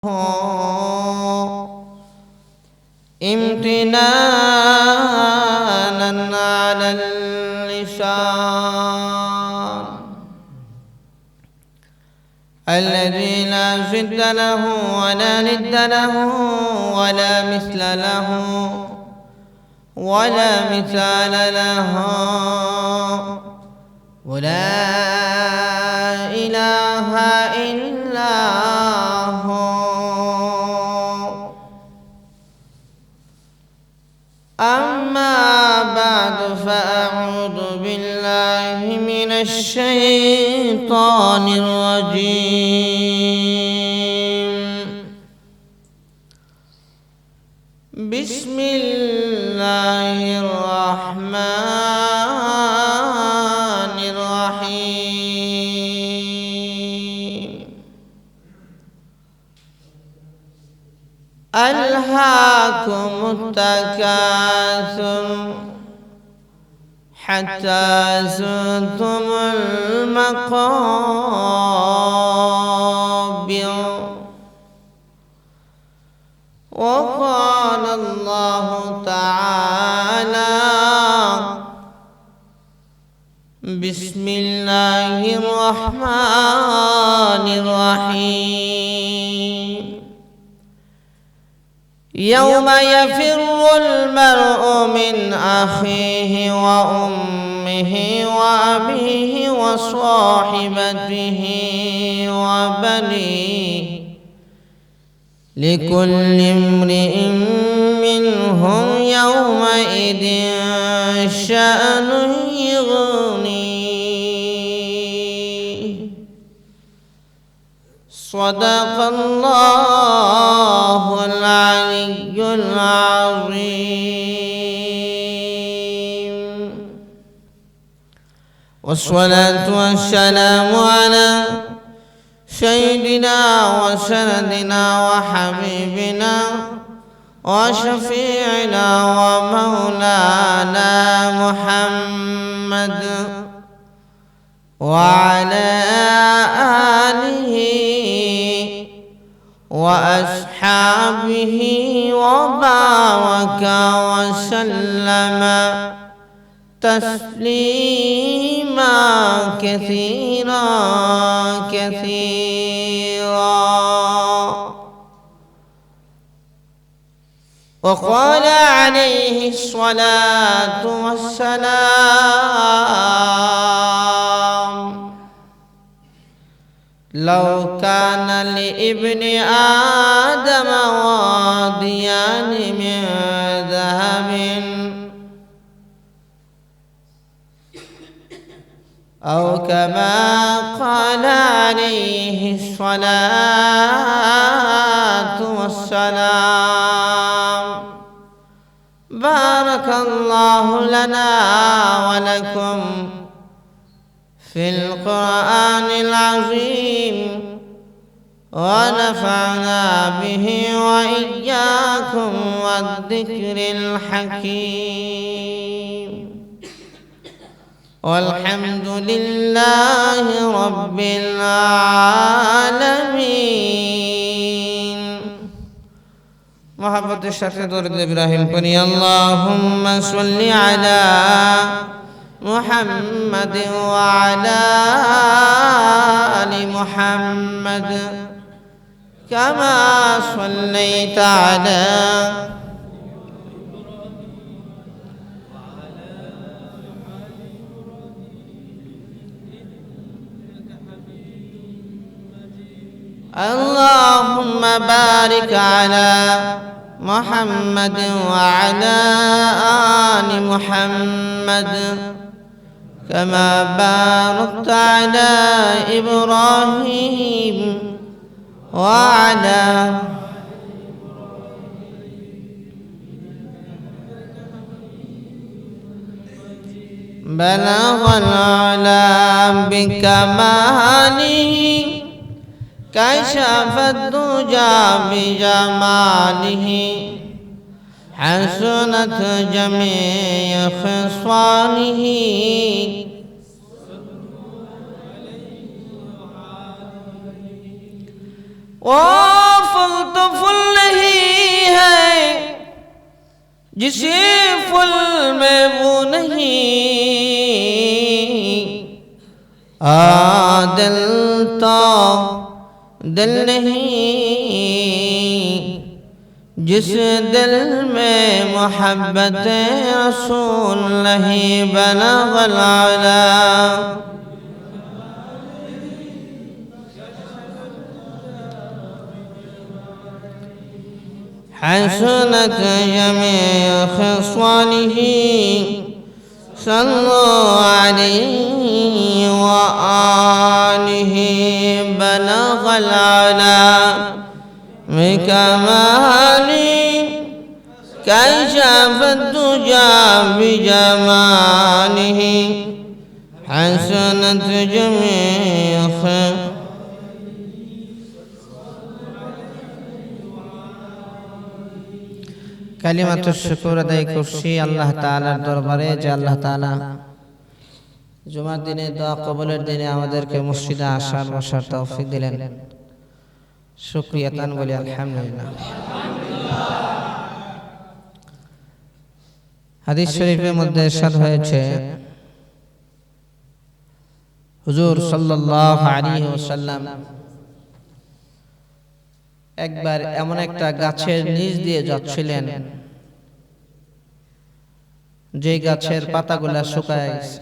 امتنانا على اللسان الذي لا ضد له ولا ند له ولا مثل له ولا مثال له ولا إله إلا هو. أما بعد فأعوذ بالله من الشيطان الرجيم. بسم الله الرحمن الرحيم. ألهاكم التكاثر حتى زرتم المقابر. وقال الله تعالى: بسم الله الرحمن الرحيم. يوم يفر المرء من أخيه وأمه وأبيه وصاحبته وبنيه لكل امرئ منهم يومئذ شأن يغنيه. صدق الله العلي العظيم. والصلاة والسلام على سيدنا وسندنا وحبيبنا وشفيعنا ومولانا محمد وعلى آله وأصحابه وبارك وسلم تسليما كثيرا كثيرا. وقال عليه الصلاة والسلام: لو كان لابن آدم واديان من ذهب أو كما قال عليه الصلاة والسلام. بارك الله لنا ولكم في القرآن العظيم ونفعنا به وإياكم والذكر الحكيم. والحمد لله رب العالمين. محبت الشيخ درود إبراهيم قني اللهم صل على محمد وعلى آل محمد كما صليت على اللهم بارك على محمد وعلى آل محمد كما باركت على إبراهيم وعلى بلغ العلا بكماله كشف الدجى بجماله حسنت جميع خصاله वो फूल तो फूल नहीं है जिसे फूल में वो नहीं, दिल तो दिल नहीं जिस दिल में मोहब्बत रसूल नहीं बलगल आला। हसनत जमीअ खिसालिही सल्लु अलैहि व आलिही बलगल आला बिकमाली कशफ दुजा बिजमालिही हसनत जमीअ। কালিমাতুশ শুকর আদায় করছি আল্লাহ তাআলার দরবারে যে আল্লাহ তাআলা জুমার দিনে দোয়া কবুলের দিনে আমাদেরকে মসজিদে আসার বসার তৌফিক দিলেন। শুকরিয়া তান বলি আলহামদুলিল্লাহ। হাদিস শরীফের মধ্যে ইরশাদ হয়েছে হুজুর সাল্লাল্লাহু আলাইহি ওয়াসাল্লাম একবার এমন একটা গাছের নিচ দিয়ে যাচ্ছিলেন যে গাছের পাতাগুলা শুকায় গেছে।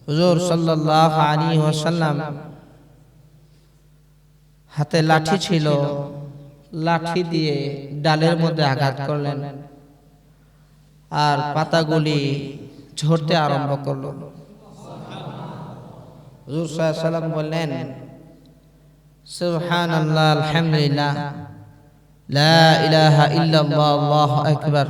হুজুর সাল্লাল্লাহু আলাইহি ওয়াসাল্লাম হাতে লাঠি ছিল, লাঠি দিয়ে ডালের মধ্যে আঘাত করলেন আর পাতাগুলি ঝরতে আরম্ভ করলো। হুজুর সাল্লাল্লাহু আলাইহি ওয়াসাল্লাম বললেন সুবহানাল্লাহ আলহামদুলিল্লাহ লা ইলাহা ইল্লাল্লাহ আল্লাহু আকবার।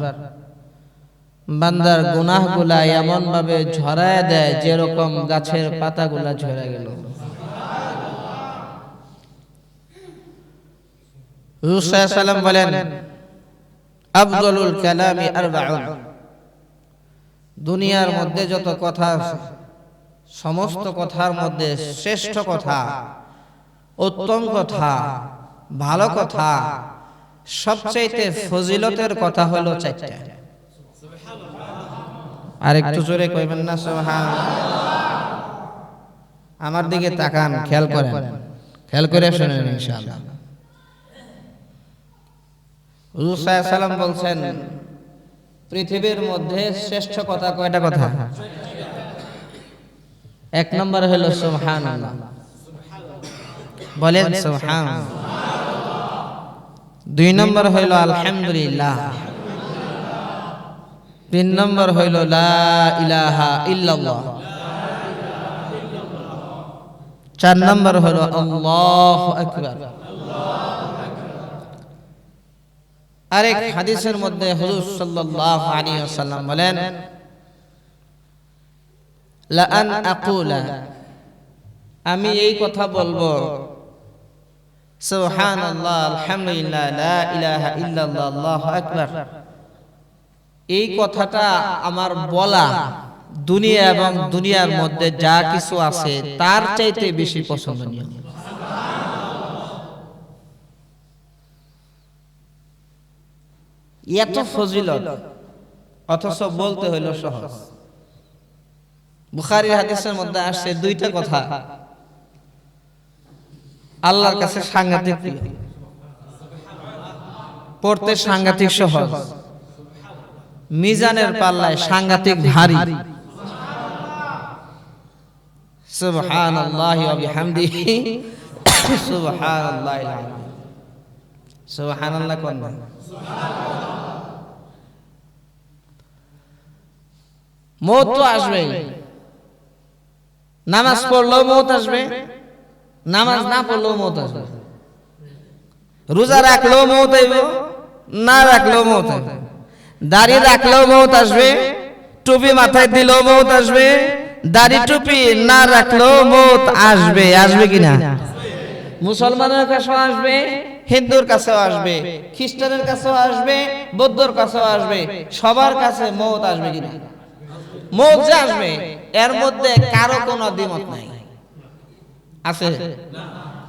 বান্দার গুনাহগুলা এমন ভাবে ঝরায় দেয় যেরকম গাছের পাতাগুলা ঝরে গেল। হুজুর সাল্লাল্লাহু আলাইহি ওয়াসাল্লাম বলেন আফদলুল কালামি আরবাউন, দুনিয়ার মধ্যে যত কথা আছে সমস্ত কথার মধ্যে শ্রেষ্ঠ কথা, উত্তম কথা, ভালো কথা, সবচেয়ে ফজিলতের কথা হলো চারটা। আর একটু জোরে কইবেন না সুবহানাল্লাহ? আমার দিকে তাকান, খেয়াল করেন, খেয়াল করে শুনেন ইনশাআল্লাহ। হুজুর সাল্লাল্লাহু আলাইহি ওয়াসাল্লাম বলছেন পৃথিবীর মধ্যে শ্রেষ্ঠ কথা কয়টা কথা? এক নম্বর হলো সুবহানাল্লাহ, বলেন সুবহানাল্লাহ। দুই নম্বর হইল আলহামদুলিল্লাহ। তিন নম্বর হইল লা ইলাহা ইল্লাল্লাহ। চার নম্বর হইল আল্লাহু আকবার। আরেক হাদিসের মধ্যে হুজুর সাল্লাল্লাহু আলাইহি ওয়াসাল্লাম বলেন লা আন আকুলা, আমি এই কথা বলবো সুবহানাল্লাহ আলহামদুলিল্লাহ লা ইলাহা ইল্লাল্লাহ আল্লাহু আকবার, এই কথাটা আমার বলা দুনিয়া এবং দুনিয়ার মধ্যে যা কিছু আছে তার চাইতে বেশি পছন্দনীয়। এত ফজিলত অথচ বলতে হইল সহজ। বুখারীর হাদিসের মধ্যে আসছে দুইটা কথা আল্লাহর কাছে সাংঘাতিক প্রিয়, পড়তে সাংঘাতিক সহজ, মিজানের পাল্লায় সাংঘাতিক ভারী। সুবহানাল্লাহি ওয়া বিহামদিহি সুবহানাল্লাহিল আযীম। সুবহানাল্লাহ কোন না? মওত তো আসবে, নামাজ পড়লেও মওত আসবে, নামাজ না পড়লেও মওত আসবে, রোজা রাখলেও মওত আইবে, না রাখলেও মওত আসবে, দাড়ি রাখলেও মওত আসবে, টুপি মাথায় দিলেও মওত আসবে, দাড়ি টুপি না রাখলেও মওত আসবে। আসবে কিনা? মুসলমানের কাছেও আসবে, হিন্দুর কাছেও আসবে, খ্রিস্টানের কাছেও আসবে, বৌদ্ধর কাছেও আসবে, সবার কাছে মওত আসবে কিনা? মওত যে আসবে এর মধ্যে কারো কোনো দ্বিমত নাই, আছে?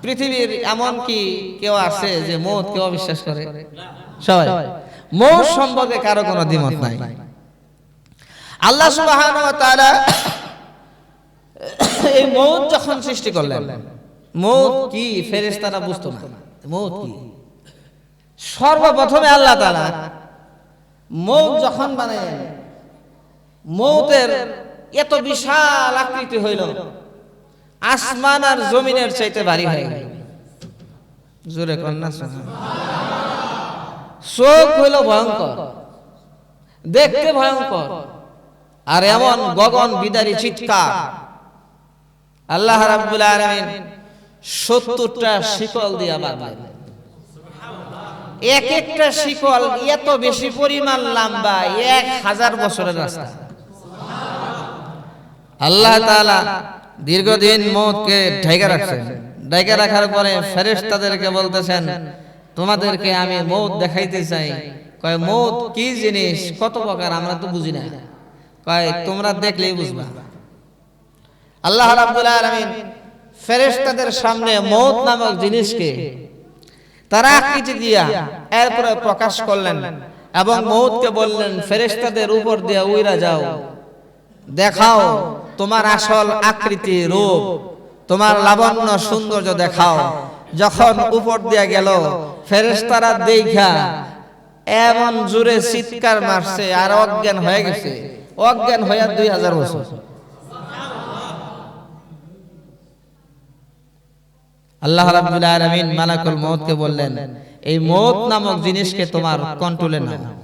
পৃথিবীর এমন কি কেউ আছে যে মৌত কেউ অবিশ্বাস করে? সবাই। মৌত সম্পর্কে কারো কোনো দ্বিমত নাই। আল্লাহ সুবহানাহু ওয়া তাআলা এই মৌত যখন সৃষ্টি করলেন, মৌত কি ফেরেশতারা বুঝতো না মৌত কি। সর্বপ্রথমে আল্লাহ তাআলা মৌত যখন বানালেন, মৌতের এত বিশাল আকৃতি হইল আসমান আর জমিনের চাইতে ভারী হয়ে গেল। জোরে কন্যা চোখ হইল ভয়ঙ্কর, দেখতে ভয়ঙ্কর, আর এমন গগন বিদারী চিৎকার। আল্লাহ রাব্বুল আলামিন 70টা শিকল দিয়া বাঁধলেন। এক একটা শিকল এত বেশি পরিমাণ লম্বা, 1000 বছরের রাস্তা। আল্লাহ তাআলা দীর্ঘদিন মওতকে ঢেকে রাখছেন। ঢেকে রাখার পরে ফেরেশতাদেরকে বলতেছেন, তোমাদেরকে আমি মওত দেখাইতে চাই। কয় মওত কি জিনিস, কত প্রকার, আমরা তো বুঝি না। কয় তোমরা দেখলেই বুঝবা। আল্লাহ রাব্বুল আলামিন ফেরেশতাদের সামনে মওত নামক জিনিসকে তারা আকৃতি দিয়া এরপরে প্রকাশ করলেন এবং মওতকে বললেন, ফেরেশতাদের উপর দিয়ে উইরা যাও, দেখাও তোমার আসল আকৃতি, রূপ, তোমার লাবণ্য সৌন্দর্য দেখাও। যখন উপর দিয়ে গেল, ফেরেশতারা দেখা এমন জোরে চিৎকার মারছে আর অজ্ঞান হয়ে গেছে। অজ্ঞান হয়ে 2000 বছর। আল্লাহ রাব্বুল আলামিন মালাকুল মউতকে বললেন, এই মউত নামক জিনিসকে তোমার কন্ট্রোলে নাও।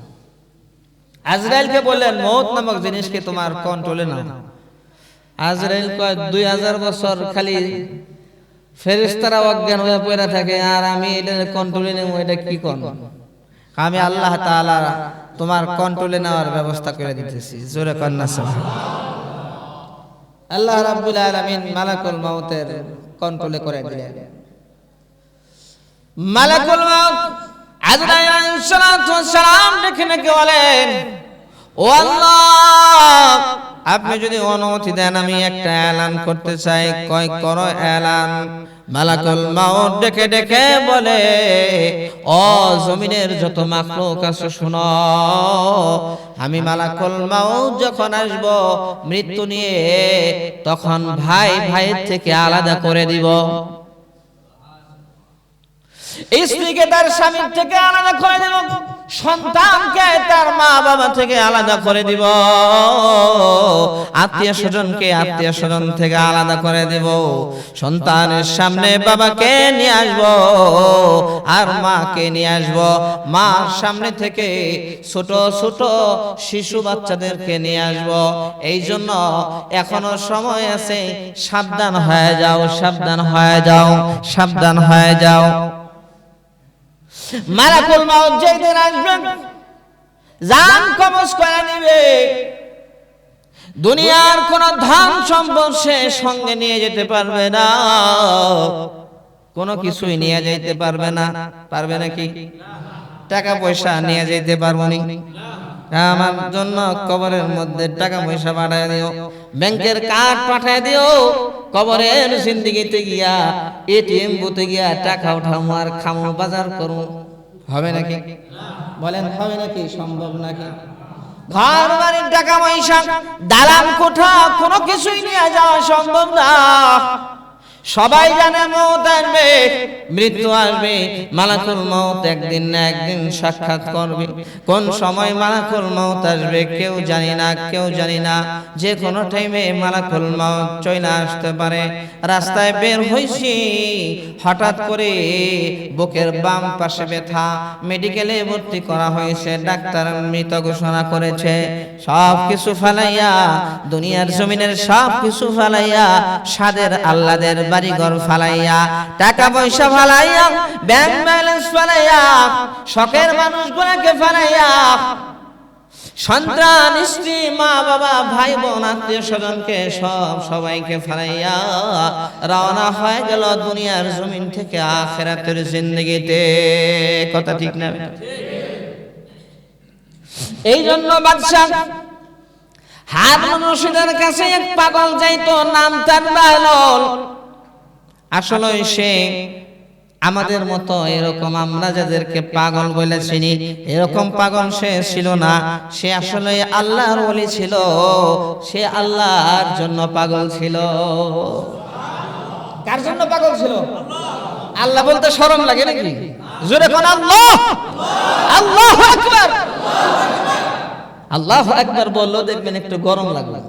আজরাইলকে বললেন, মউত নামক জিনিসকে তোমার কন্ট্রোলে নাও। আজরাইল কয় 2000 বছর খালি ফেরেশতারা অজ্ঞান হয়ে পড়ে থাকে আর আমি এটা কন্ট্রোলে নেব, এটা কি করব? আমি আল্লাহ তাআলা তোমার কন্ট্রোলে নেওয়ার ব্যবস্থা করে দিতেছি। জোরে কন্না সুবহানাল্লাহ। আল্লাহ রাব্বুল আলামিন মালাকুল মউতের কন্ট্রোলে করে দিলেন। মালাকুল মউত আজরাইল আলাইহিস সালাতু ওয়াস সালাম ডেকে ডেকে বলেন, ও আল্লাহ, আপনি যদি অনুমতি দেন আমি একটা এলান করতে চাই। কয় করো এলান। মালাকুল মউত ডেকে ডেকে বলে, ও জমিনের যত মাখলুক আছে শুনো, আমি মালাকুল মউত যখন আসব মৃত্যু নিয়ে, তখন ভাই ভাইয়ের থেকে আলাদা করে দিব, স্ত্রীকে তার স্বামীর থেকে আলাদা করে দিব, সন্তানকে তার মা বাবা থেকে আলাদা করে দিব, আত্মীয় স্বজনকে আত্মীয় স্বজন থেকে আলাদা করে দিব। সন্তানের সামনে বাবাকে নিয়ে আসব আর মাকে নিয়ে আসব, মার সামনে থেকে ছোট ছোট শিশু বাচ্চাদেরকে নিয়ে আসব। এই জন্য এখনো সময় আছে, সাবধান হয়ে যাও, সাবধান হয়ে যাও, সাবধান হয়ে যাও। মালাকুল মউত যেদিন আসবেন, জান কবজ করে নেবে। দুনিয়ার কোন ধন সম্পদ সে সঙ্গে নিয়ে যেতে পারবে না, কোনো কিছুই নিয়ে যেতে পারবে না। পারবে নাকি? টাকা পয়সা নিয়ে যেতে পারবো নি? আমার জন্য কবরের মধ্যে টাকা পয়সা পাঠায় দিও, ব্যাংকের কার্ড পাঠায় দিও, কবরের জিন্দেগিতে গিয়া এটিএম বুথে গিয়া টাকা উঠামো আর খামো, বাজার করো। হবে নাকি? বলেন হবে নাকি? সম্ভব নাকি? ঘর বাড়ির টাকা পয়সা, দালান কোঠা, কোনো কিছুই নিয়ে যাওয়া সম্ভব না। সবাই জানে মউত আসবে, মৃত্যু আসবে। মালাকুল মউত একদিন না একদিন সাক্ষাৎ করবে। কোন সময় মালাকুল মউত আসবে কেউ জানি না, কেউ জানি না। যে কোনো টাইমে মালাকুল মউত চলে আসতে পারে। রাস্তায় বের হইছি, হঠাৎ করে বুকের বাম পাশে ব্যথা, মেডিকেলে ভর্তি করা হয়েছে, ডাক্তার মৃত ঘোষণা করেছে। সব কিছু ফালাইয়া, দুনিয়ার জমিনের সব কিছু ফালাইয়া, সাদের আল্লাদের বাড়িঘর ফালাইয়া, টাকা পয়সা ফালাইয়া, ব্যাংক ব্যালেন্স ফালাইয়া, শখের মানুষগুলোকে ফালাইয়া, সন্তান, স্ত্রী, মা বাবা, ভাই বোন, আত্মীয় স্বজনকে সবাইকে ফালাইয়া রওনা হয়ে গেল দুনিয়ার জমিন থেকে আখিরাতের জিন্দেগিতে। কথা ঠিক না? এই জন্য বাদশা হারুন রশিদের কাছে এক পাগল যাইতো, নাম তার বাহলুল। আসলে সে আমাদের মতো এরকম আমরা যাদেরকে পাগল বলে চিনি এরকম পাগল সে ছিল না। সে আসলে আল্লাহর ওলি ছিল, সে আল্লাহর জন্য পাগল ছিল। কার জন্য পাগল ছিল? আল্লাহ বলতে শরম লাগে নাকি? জোরে কোন আল্লাহ, আল্লাহু আকবার। আল্লাহু আকবার বললো দেখবেন একটু গরম লাগলো,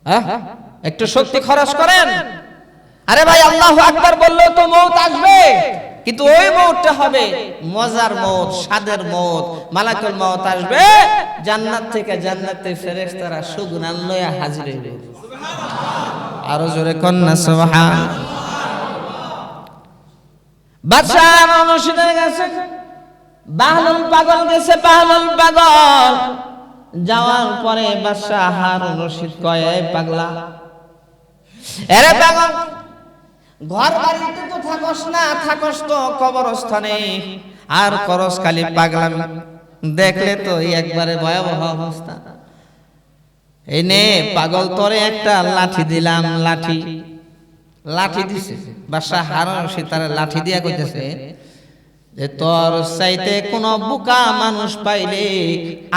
হ্যাঁ একটু শক্তি খরচ করেন। আরে ভাই আল্লাহু আকবার বললেও তো মউত আসবে, কিন্তু ওই মউতটা হবে মজার মউত, স্বাদের মউত। মালাকুল মউত আসবে জান্নাত থেকে, জান্নাতে ফেরেশতারা সুগুনান লয়া হাজির হইবে। আরো জোরে কন্না সুবহান। বাদশা রশিদের কাছে বাহলুল পাগল গেছে, বাহলুল পাগল যাওয়ার পরে বাদশা হারুন রশিদ কয়, এই পাগলা, এরে পাগল, ঘর বাড়িতে তো থাকস না, থাকস তো কবরস্থানে, আর করস খালি পাগলামি। দেখলে তো একবারে ভয়াবহ অবস্থা। এই নে পাগল, তোরে একটা লাঠি দিলাম। লাঠি দিছে বাদশা হারুন রশিদ, তার লাঠি দিয়া কইতেছে যে তোর চাইতে কোন বোকা মানুষ পাইলে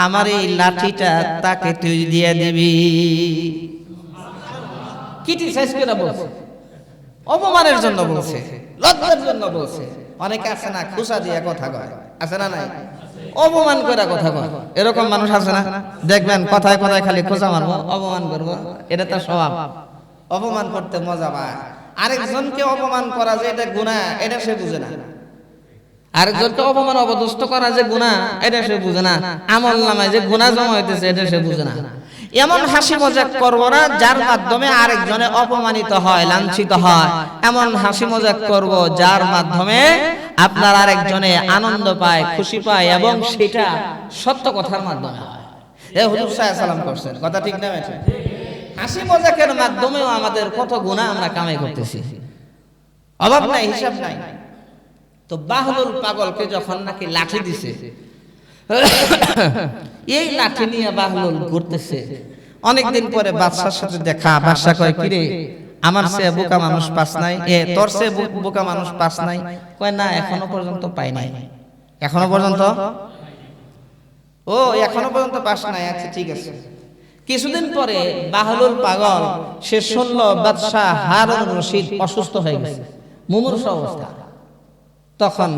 আমার এই লাঠিটা তাকে তুই দিয়ে দিবি। কিটি সাইজ করে বলছে, অপমানের জন্য বলছে, লজ্জার জন্য বলছে। অনেকে আছে না খুশা দিয়ে কথা কয়, আছে না নাই? অপমান করে কথা কয়, এরকম মানুষ আছে না? দেখবেন কথায় কথায় খালি খোঁচা মারবো, অপমান করবো, এটা তার স্বভাব। অপমান করতে মজা পায়। আরেকজনকে অপমান করা যে এটা গুনাহ, এটা সে বুঝে না। আরেকজনকে অপমান অপদস্থ করা যে গুনাহ, এটা সে বুঝে না। আমল নামায় যে গুনাহ জমা হইতেছে, এটা সে বুঝে না। এমন হাসি মজাক করব না যার মাধ্যমে আরেকজনে অপমানিত হয়, লাঞ্ছিত হয়। এমন হাসি মজাক করব যার মাধ্যমে আপনার আরেকজনে আনন্দ পায়, খুশি পায়, এবং সেটা সত্য কথার মাধ্যমে হয়। হুজুর সাল্লাল্লাহু আলাইহি সাল্লাম করছেন, কথা ঠিক না? হাসি মজাকের মাধ্যমেও আমাদের কত গুনাহ আমরা কামাই করতেছি, অভাব নাই, হিসাব নাই। তো বাহলুল পাগলকে যখন নাকি লাঠি দিছে, এই লাঠি নিয়ে বাহলুল ঘুরতেছে। অনেকদিন পরে বাদশার সাথে দেখা। বাদশা কয়, কিরে আমার চেয়ে বোকা মানুষ পাস নাই? তোর চেয়ে বোকা মানুষ পাস নাই? কয়, না এখনো পর্যন্ত পাই নাই। এখনো পর্যন্ত? ও এখনো পর্যন্ত পাস নাই, আচ্ছা ঠিক আছে। কিছুদিন পরে বাহলুল পাগল সে শুনল বাদশা হারুন রশিদ অসুস্থ হয়ে গেছে, মুমূর্ষ অবস্থা। তখন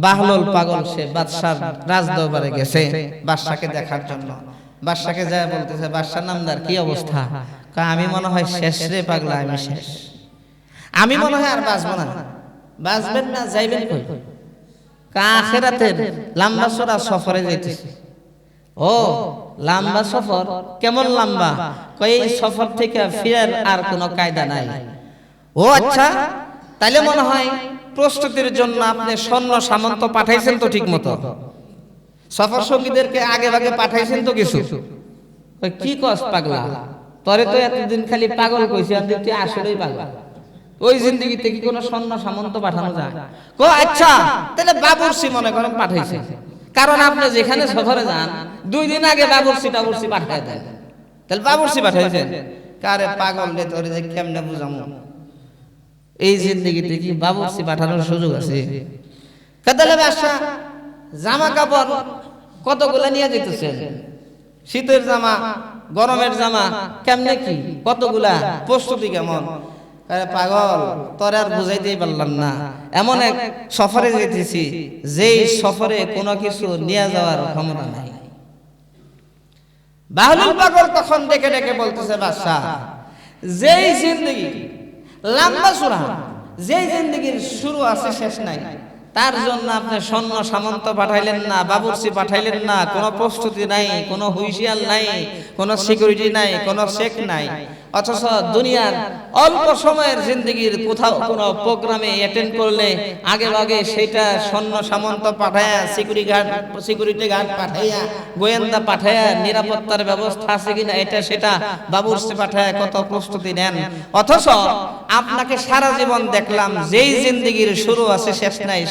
বাহলুল পাগল সে বাদশার রাজদরবারে গেছে বাদশাকে দেখার জন্য। বাদশাকে যায় বলতেছে, বাদশার নামদার কি অবস্থা? আমি মনে হয় শেষ রে পাগলা, আমি শেষ, আমি মনে হয় আর বাঁচবো না। বাঁচবেন না, যাইবেন কই? আখিরাতের লম্বা চড়া সফরে যাইতেছে। ও লম্বা সফর? কেমন লম্বা? কই এই সফর থেকে ফিরার আর কোনো কায়দা নাই। ও আচ্ছা, তাইলে মনে হয় প্রস্তুতির জন্য আপনি সৈন্য সামন্ত পাঠাইছেন তো ঠিক মতো, সফর সঙ্গীদেরকে আগে ভাগে পাঠাইছেন তো কিছু। কি কস পাগলা, তোরে তো এতদিন খালি পাগল কইছি, আর তুই আসলেই পাগলা। ওই জিন্দেগিতে কি কোনো সৈন্য সামন্ত পাঠানো যায়? কো আচ্ছা, তাহলে বাবুরসি মনে করেন পাঠাইছে, কারণ আপনি যেখানে সফরে যান 2 দিন আগে বাবুরসি পাঠায় দেন, তাহলে বাবুরসি পাঠাইছেন। কারে পাগল রে, তোরে যে কেমনে বুঝামু, এই জিন্দেগিতে কি বাবুরসি পাঠানোর সুযোগ আছে? কাদালে বাদশা জামা কাপড় কতগুলা নিয়ে যেতেছেন, শীতের জামা, গরমের জামা, কেমনে কি কতগুলা, প্রস্তুতি কেমন? আরে পাগল, তোরে আর বুঝাইতেই পারলাম না। এমন এক সফরে যেতেছি যেই সফরে কোনো কিছু নিয়ে যাওয়ার ক্ষমতা নাই। বাহলুল পাগল তখন ডেকে ডেকে বলতেছে, বাদশা যেই জিন্দেগি লম্বা চূড়া, যেই জিন্দেগির শুরু আছে শেষ নাই, তার জন্য আপনি সৈন্য সামন্ত পাঠাইলেন না, বাবুরসি পাঠাইলেন না, কোনো প্রস্তুতি নাই, কোনো হুইশিয়াল নাই, কোনো সিকিউরিটি নাই, কোনো চেক নাই। অথচ দুনিয়ার অল্প সময়ের জিন্দেগির কোথাও কোনো প্রোগ্রামে অ্যাটেন্ড করলে আগে ভাগে সেটা সৈন্য সামন্ত পাঠায়া, সিকিউরিটি গার্ড পাঠাইয়া, গোয়েন্দা পাঠায়া, নিরাপত্তার ব্যবস্থা আছে কিনা এটা সেটা বাবুরসি পাঠায়া কত প্রস্তুতি নেন। অথচ আপনাকে সারা জীবন দেখলাম যেই জিন্দেগির শুরু আছে শেষ নাই,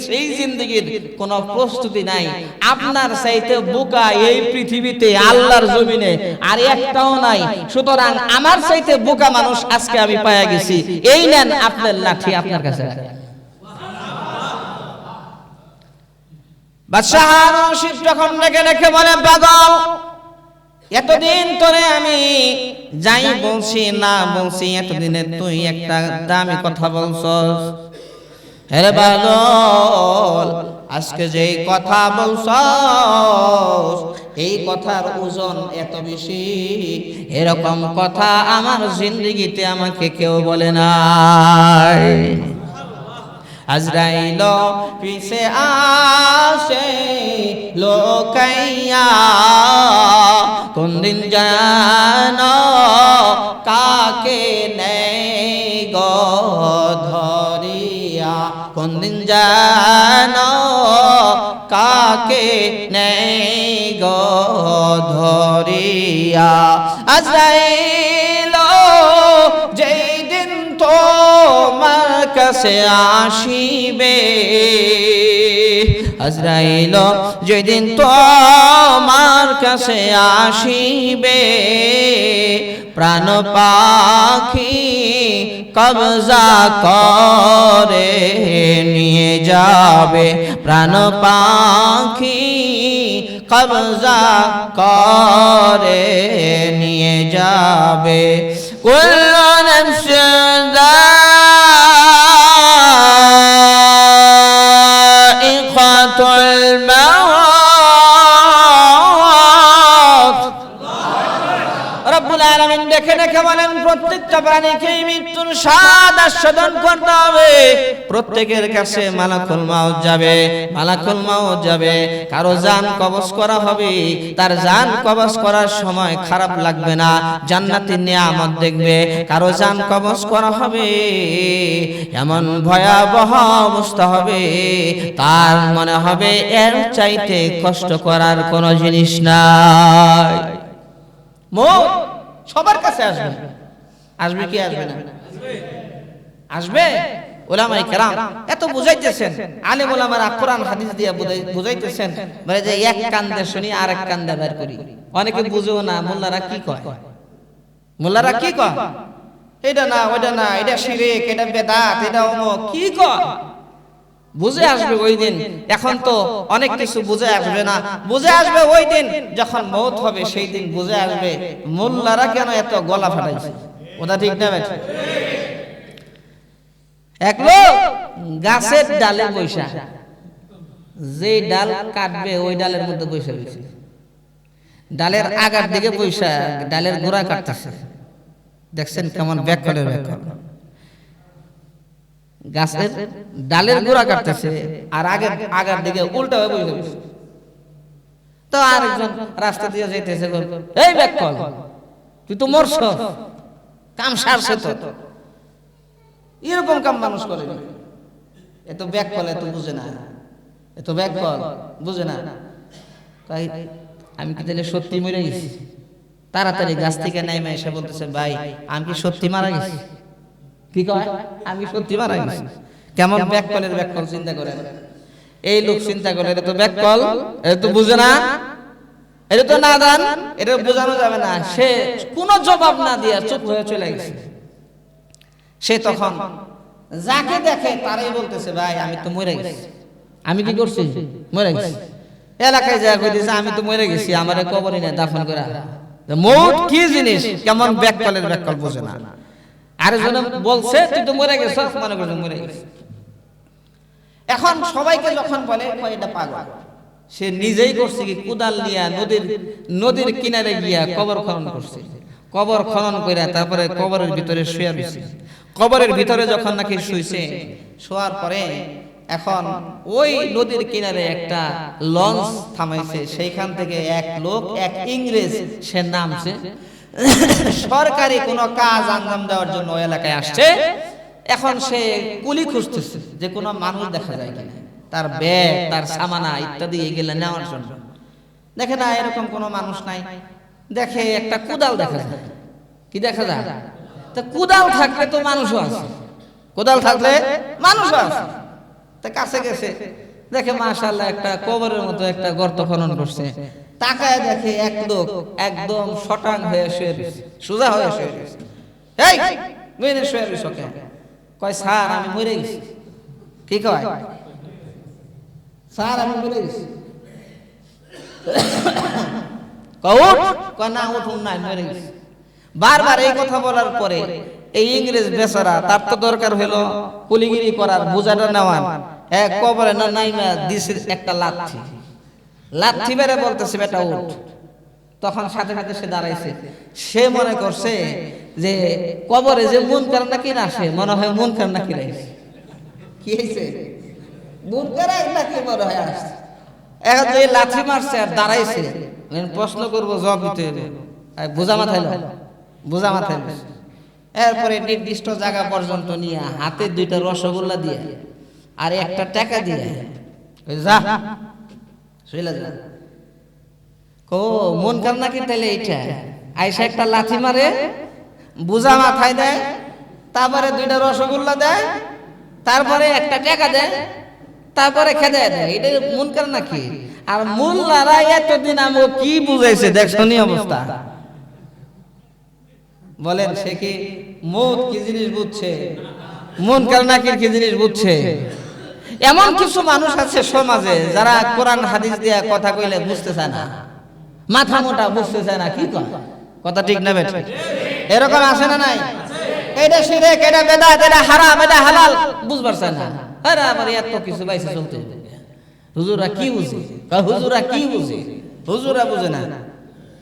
সেই জিন্দেগির কোনো প্রস্তুতি নাই। আপনার চাইতে বোকা এই পৃথিবীতে আল্লাহর জমিনে আর একটাও নাই। সুতরাং আমার আমার চাইতে বোকা মানুষ আজকে আমি পায়া গেছি, এই নেন আপনার লাঠি আপনার কাছে রাখেন। বাদশাহ হারুন রশিদ তখন ডেকে ডেকে বলে, পাগল, এতদিন তোরে আমি যাই বলছি না বলছি, এতদিনে তুই একটা দামি কথা বলছস। হেরে পাগল, আজকে যে কথা বলছস এই কথার ওজন এত বেশি, এরকম কথা আমার জিন্দেগিতে আমাকে কেউ বলে নাই। আজরাইল পিছে আসে লোকাইয়া, কোন দিন যেন কাকে নেই গো ধরিয়া, কোন দিন যেন কাকে নেই গো ধরিয়া। আজরাইল যেই দিন তোমার কাছে আসিবে, আজরাইল যেদিন তোমার কাছে আসিবে, প্রাণ পাখি কবজা করে নিয়ে যাবে, প্রাণ পাখি কবজা করে নিয়ে যাবে। কুল্লু নাফসিন যায়িকাতুল মাউত। রব্বুল আলামিন দেখে দেখে বলেন, প্রত্যেকটা প্রাণীকেই মৃত্যুর স্বাদ আস্বাদন করতে হবে। প্রত্যেকের কাছে মালাকুল মাউত যাবে, মালাকুল মাউত যাবে। কারো জান কবজ করা হবে, তার জান কবজ করার সময় খারাপ লাগবে না, জান্নাতের নিয়ামত দেখবে। কারো জান কবজ করা হবে, এমন ভয়াবহ অবস্থা হবে, তার মনে হবে এর চাইতে কষ্ট করার কোনো জিনিস নাই। মৌত সবার কাছে আসবে, আসবে কি আসবে না? আসবে। উলামায়ে কেরাম এত বুঝাইতেছেন, আলেম উলামারা কোরআন হাদিস দিয়ে বুঝাইতেছেন, বলে যে এক কান্দে শুনি আর এক কান্দে বের করি। অনেকে বুঝেও না মোল্লারা কি কয়, মোল্লারা কি কয়, এটা না ওইটা না, এটা শিরক, এটা বেদাত, এটা অমুক, কি কয়। বুঝে আসবে ওই দিন। এখন তো অনেক কিছু বুঝে আসবে না, বুঝে আসবে ওই দিন যখন মওত হবে, সেই দিন বুঝে আসবে মোল্লারা কেন এত গলা ফাটাইছে। ওটা ঠিক না বেঠিক? এক লোক গাছের ডালে বৈশা, যে ডাল কাটবে ওই ডালের মধ্যে বৈশা রয়েছে, ডালের আগার দিকে বৈশা ডালের গোড়া কাটতেছে। দেখছেন কেমন ব্যাককলের ব্যাককল, গাছের ডালের গোড়া কাটতেছে আর আগার দিকে উল্টা হয়ে বসে রয়েছে। তো আরেকজন রাস্তা দিয়ে যাইতেছে, এই ব্যাককল তুই তো মরছ, কাম সারছে তো। এরকম কাম মানুষ করে, এত ব্যাককল এত বুঝে না, এত ব্যাককল বুঝে না। তাই আমি কি তাহলে সত্যি মরে গেছি? তাড়াতাড়ি গাছ থেকে নেমে এসে বলতেছে, ভাই আমি কি সত্যি মারা গেছি? কি কয়, আমি সত্যি মারা গেছি। কেমন ব্যাককলের ব্যাককল চিন্তা করেন। এই লোক চিন্তা করে, এটা তো ব্যাককল, এটা তো বুঝে না, এটা তো নাদান, এটা বোঝানো যাবে না। সে কোনো জবাব না দিয়ে চুপ হয়ে চলে গেছে। সে তখন যাকে দেখে তারাই বলতেছে, ভাই আমি তো মরে গেছি। আমি কি করছি? মরে গেছি। এলাকায় যা কইতেছে, আমি তো মরে গেছি, আমারে কবরে নিয়ে দাফন করা। মওত কি জিনিস, কেমন ব্যাককলের ব্যাককল বোঝে না। আরেকজন বলছে, তুই তো মরে গেছিস, মনে করছিস মরে গেছিস। এখন সবাইকে যখন বলে এটা পাগল, সে নিজেই করছে কি, কুদাল নিয়ে নদীর কিনারে গিয়া কবর খনন করছে। কবর খনন করে তারপরে কবরের ভিতরে শুয়ে রয়েছে। কবরের ভিতরে যখন নাকি শুইছে, শোয়ার পরে এখন ওই নদীর কিনারে একটা লঞ্চ থামাইছে। সেইখান থেকে এক লোক, এক ইংরেজ, সে নামছে, সরকারি কোনো কাজ আঞ্জাম দেওয়ার জন্য ওই এলাকায় আসছে। এখন সে কুলি খুঁজতেছে যে কোনো মানুষ দেখা যায় কিনা, তার ব্যাগ, তার সামানা ইত্যাদি এগুলা নেওয়ার জন্য। দেখে না, এরকম কোনো মানুষ নাই। দেখে একটা কুদাল দেখা যায়। কি দেখা যায়? তা কুদাল থাকলে তো মানুষও আছে, কোদাল থাকলে মানুষও আছে। তা কাছে গেছে, দেখে মাশাআল্লাহ একটা কবরের মতো একটা গর্ত খনন করছে। তাকায় দেখে এক লোক একদম শটাং হয়ে শুয়ে রয়েছে, সোজা হয়ে শুয়ে রয়েছে। এই তুই এনে শুয়ে রইছ কেন? কয় স্যার আমি মরে গেছি। কি কয়? স্যার আমি মরে গেছি। কয় না উঠুন না, মরে গেছি। বারবার এই কথা বলার পরে এই ইংরেজ বেচারা, তার তো দরকার হলো কুলিগিরি করার, বোঝাটা নেওয়ার, এক কবরে না নাইমা দিছে একটা লাথি। লাথি মেরে বলতেছে বেটা উঠ। তখন সাথে সাথে সে দাঁড়াইছে। সে মনে করছে যে কবরে যে মুনকার নাকির আসে, মনে হয় মুনকার নাকির আসে। কি হয়েছে? মুনকার নাকির মনে হয় আসছে। এখন যে লাথি মারছে আর দাঁড়াইছে, প্রশ্ন করবো, জবাব দিতে হবে। বোঝা মাথায় লো, বোঝা মাথায় লো। এরপরে নির্দিষ্ট জায়গা পর্যন্ত নিয়ে হাতে 2টা রসগোল্লা দিয়ে আর একটা টাকা দিয়ে যা শুইলা যা। ও মন কার নাকি তাইলে এইটা আইসা একটা লাথি মারে, বোঝা মাথায় দেয়, তারপরে 2টা রসগোল্লা দেয়, তারপরে একটা টাকা দেয়, তারপরে খেদে দেয়। এটা মন কার নাকি? আর মোল্লারা এতদিন আমাকে কি বুঝাইছে দেখছো নি অবস্থা? বলেন সে কি মৌত কি জিনিস বুঝছে, মুনকার নাকির কি জিনিস বুঝছে? এমন কিছু মানুষ আছে সমাজে যারা কোরআন হাদিস দিয়ে কথা কইলে বুঝতে চায় না, মাথা মোটা, বুঝতে চায় না। কি কথা ঠিক না বেঠিক? এরকম আছে না নাই? এটা শিরক, এটা বেদাত, এটা হারাম, এটা হালাল বুঝবার চায় না। আরে আমার এত কিছু বাইসে চলতে, হুজুরা কি বুঝে? হুজুরা কি বুঝে? হুজুরা বুঝে না,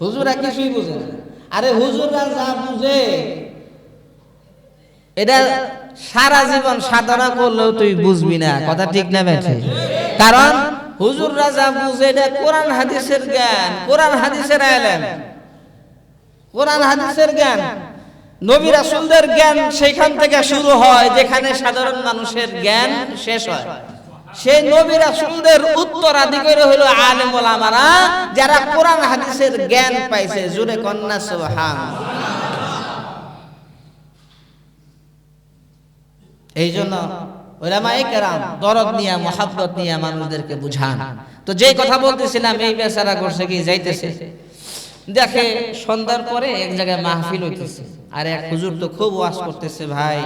হুজুরা কিছুই বুঝে না। আরে হুজুররা যা বুঝে এটা সারা জীবন সাধনা করলেও তুই বুঝবি না। কথা ঠিক না বেঠিক? কারণ হুজুররা যা বুঝে এটা কোরআন হাদিসের জ্ঞান, কোরআন হাদিসের ইলম, কোরআন হাদিসের জ্ঞান। নবী রাসূলদের জ্ঞান সেখান থেকে শুরু হয় যেখানে সাধারণ মানুষের জ্ঞান শেষ হয়। সেই নবী রাসূলদের উত্তরাধিকারী হলো আলেম ওলামারা, যারা কোরআন হাদিসের জ্ঞান পাইছে। জোরে কন্না সুবহানাল্লাহ। এই জন্য উলামায়ে কেরাম দরদ নিয়ে, মুহাব্বত নিয়ে মানুষদেরকে বুঝান। তো যেই কথা বলতেছিলাম, এই বেচারা করছে কি, যাইতেছে দেখে সন্ধ্যার পরে এক জায়গায় মাহফিল হইতেছে, আর এক হুজুর তো খুব ওয়াজ করতেছে, ভাই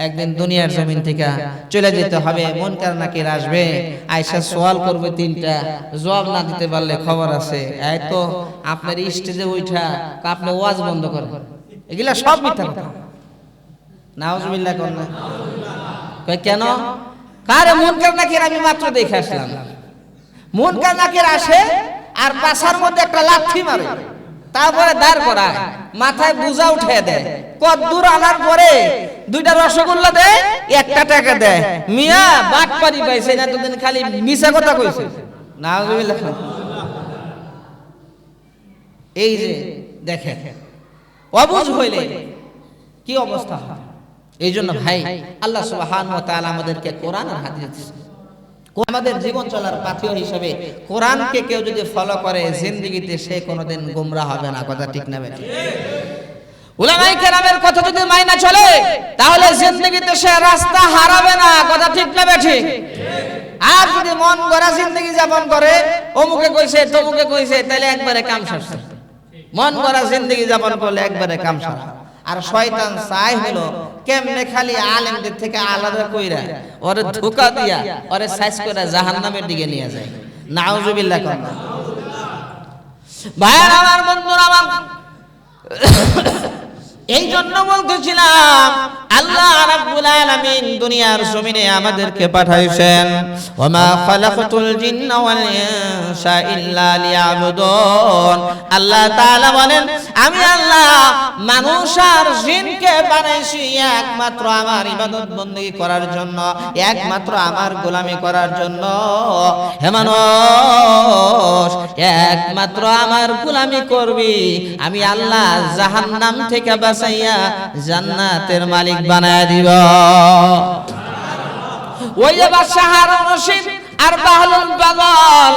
একদিন দুনিয়ার জমিন থেকে চলে যেতে হবে, মুনকার নাকির আসবে, আয়েশা সওয়াল করবে 3টা, জবাব না দিতে পারলে খবর আছে। এই তো আপনার স্টেজে উঠা আপনি ওয়াজ বন্ধ করেন। এগুলা সব মিথ্যা কথা। নাউজুবিল্লাহ কোন না? কই কেন? কারে মুনকার নাকির আমি মাত্র দেখে আসলাম। মুনকার নাকির আসে আর পাছার মধ্যে একটা লাথি মারে, তারপরে দাঁড় করায়, মাথায় বোঝা উঠে দেয়, কত দূর আনার পরে 2টা রসগোল্লা দেয়, একটা টাকা দেয়। মিয়া বাটপারি পাইছে না, এতদিন খালি মিছা কথা কইছে। নাউজুবিল্লাহ। এই যে দেখেন অবুঝ হইলে কি অবস্থা হয়। এই জন্য ভাই আল্লাহ সুবহানাহু ওয়া তাআলা আমাদেরকে কোরআন আর হাদিস, আমাদের জীবন চলার পাথেয় হিসেবে কোরআনকে কেউ যদি ফলো করে জিন্দেগিতে সে কোনোদিন গোমরা হবে না। কথা ঠিক না বেঠিক? উলামায়ে কেরামের কথা যদি মাইনা চলে তাহলে জিন্দেগিতে সে রাস্তা হারাবে না। কথা ঠিক না বেঠিক? আর যদি মন গড়া জিন্দেগি যাপন করে, অমুকে কইছে তমুকে কইছে, তাহলে একবারে কাম সারছে। মন গড়া জিন্দেগি যাপন করলে একবারে কাম সারা। আর শয়তান চাই হলো কেমনে খালি আলেমদের থেকে আলাদা কইরা ওরে ধোঁকা দিয়া ওরে সাইজ করে জাহান্নামের দিকে নিয়ে যায়। নাউজুবিল্লাহ। ভাইরা আমার, বন্ধুরা আমার, এই জন্য বলতেছিলাম আল্লাহ রাব্বুল আলামিন দুনিয়ার জমিনে আমাদেরকে পাঠাইছেন, ওয়া মা খালাকাতুল জিন্না ওয়াল ইনসা ইল্লা লিয়াবুদুন। আল্লাহ তাআলা বলেন, আমি আল্লাহ মানুষ আর জিনকে বানাইছি একমাত্র আমার ইবাদত বندگی করার জন্য, একমাত্র আমার গোলামি করার জন্য। হে মানুষ, একমাত্র আমার গোলামি করবি, আমি আল্লাহ জাহান্নাম থেকে বাঁচাইয়া জান্নাতের মালিক বানায় দিব। ওই যে বাদশাহ হারুন রশিদ আর বাহলুল বাদল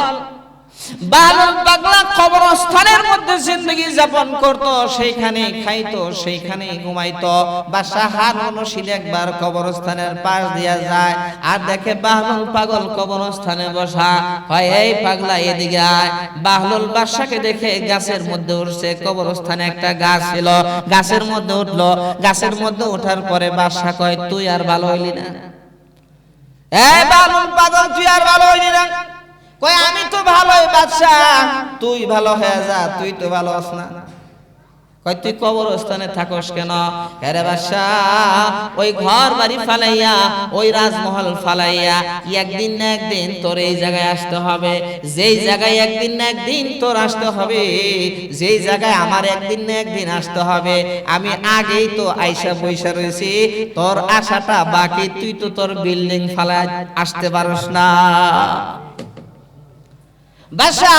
বাহলুল পাগলা কবরস্থানের মধ্যে জিন্দগি যাপন করত, সেইখানে খাইতো, সেইখানে ঘুমাইতো। বাদশা হারুন রশিদ একবার কবরস্থানের পাশ দিয়া যায় আর দেখে বাহলুল পাগল কবরস্থানে বসা। হয় এই পাগলা এদিকে আয়। বাহলুল বাদশাকে দেখে গাছের মধ্যে উঠছে। কবরস্থানে একটা গাছ ছিল, গাছের মধ্যে উঠলো। গাছের মধ্যে ওঠার পরে বাদশা কয়, তুই আর ভালো হইলি না? এই বাহলুল পাগল, তুই আর ভালো হইলি না? কয়, আমি তো ভালোই বাদশা, তুই ভালো হয়ে যা, তুই তো ভালো আছ না। কয়, তুই কবরস্থানে থাকস কেন? আরে বাদশা, ওই ঘর বাড়ি ফালাইয়া, ওই রাজমহল ফালাইয়া একদিন না একদিন তোর এই জায়গায় আসতে হবে। যেই জায়গায় একদিন না একদিন তোর আসতে হবে, যেই জায়গায় আমার একদিন না একদিন আসতে হবে, আমি আগেই তো আইসা বইসা রয়েছি, তোর আশাটা বাকি। তুই তো তোর বিল্ডিং ফালায় আসতে পারস না। বাদশা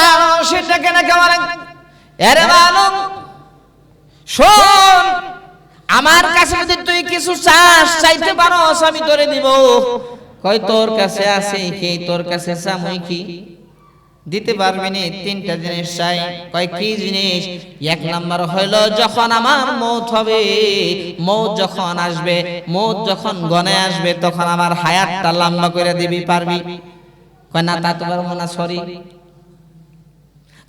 সেটাকে না কেমন, আরে বালক শোন, আমার কাছে যদি তুই কিছু চাস, চাইতে পারস, আমি তোরে দিব। কই, তোর কাছে আছে কি? তোর কাছে চাই কি? দিতে পারবি না? তিনটা জিনিস চাই। কয়, কি জিনিস? এক নাম্বার হইলো, যখন আমার মৌত হবে, মৌত যখন আসবে, মৌত যখন গনে আসবে, তখন আমার হায়াতটা লম্বা করে দিবি, পারবি? কয়, না তা তো পারবো না, সরি।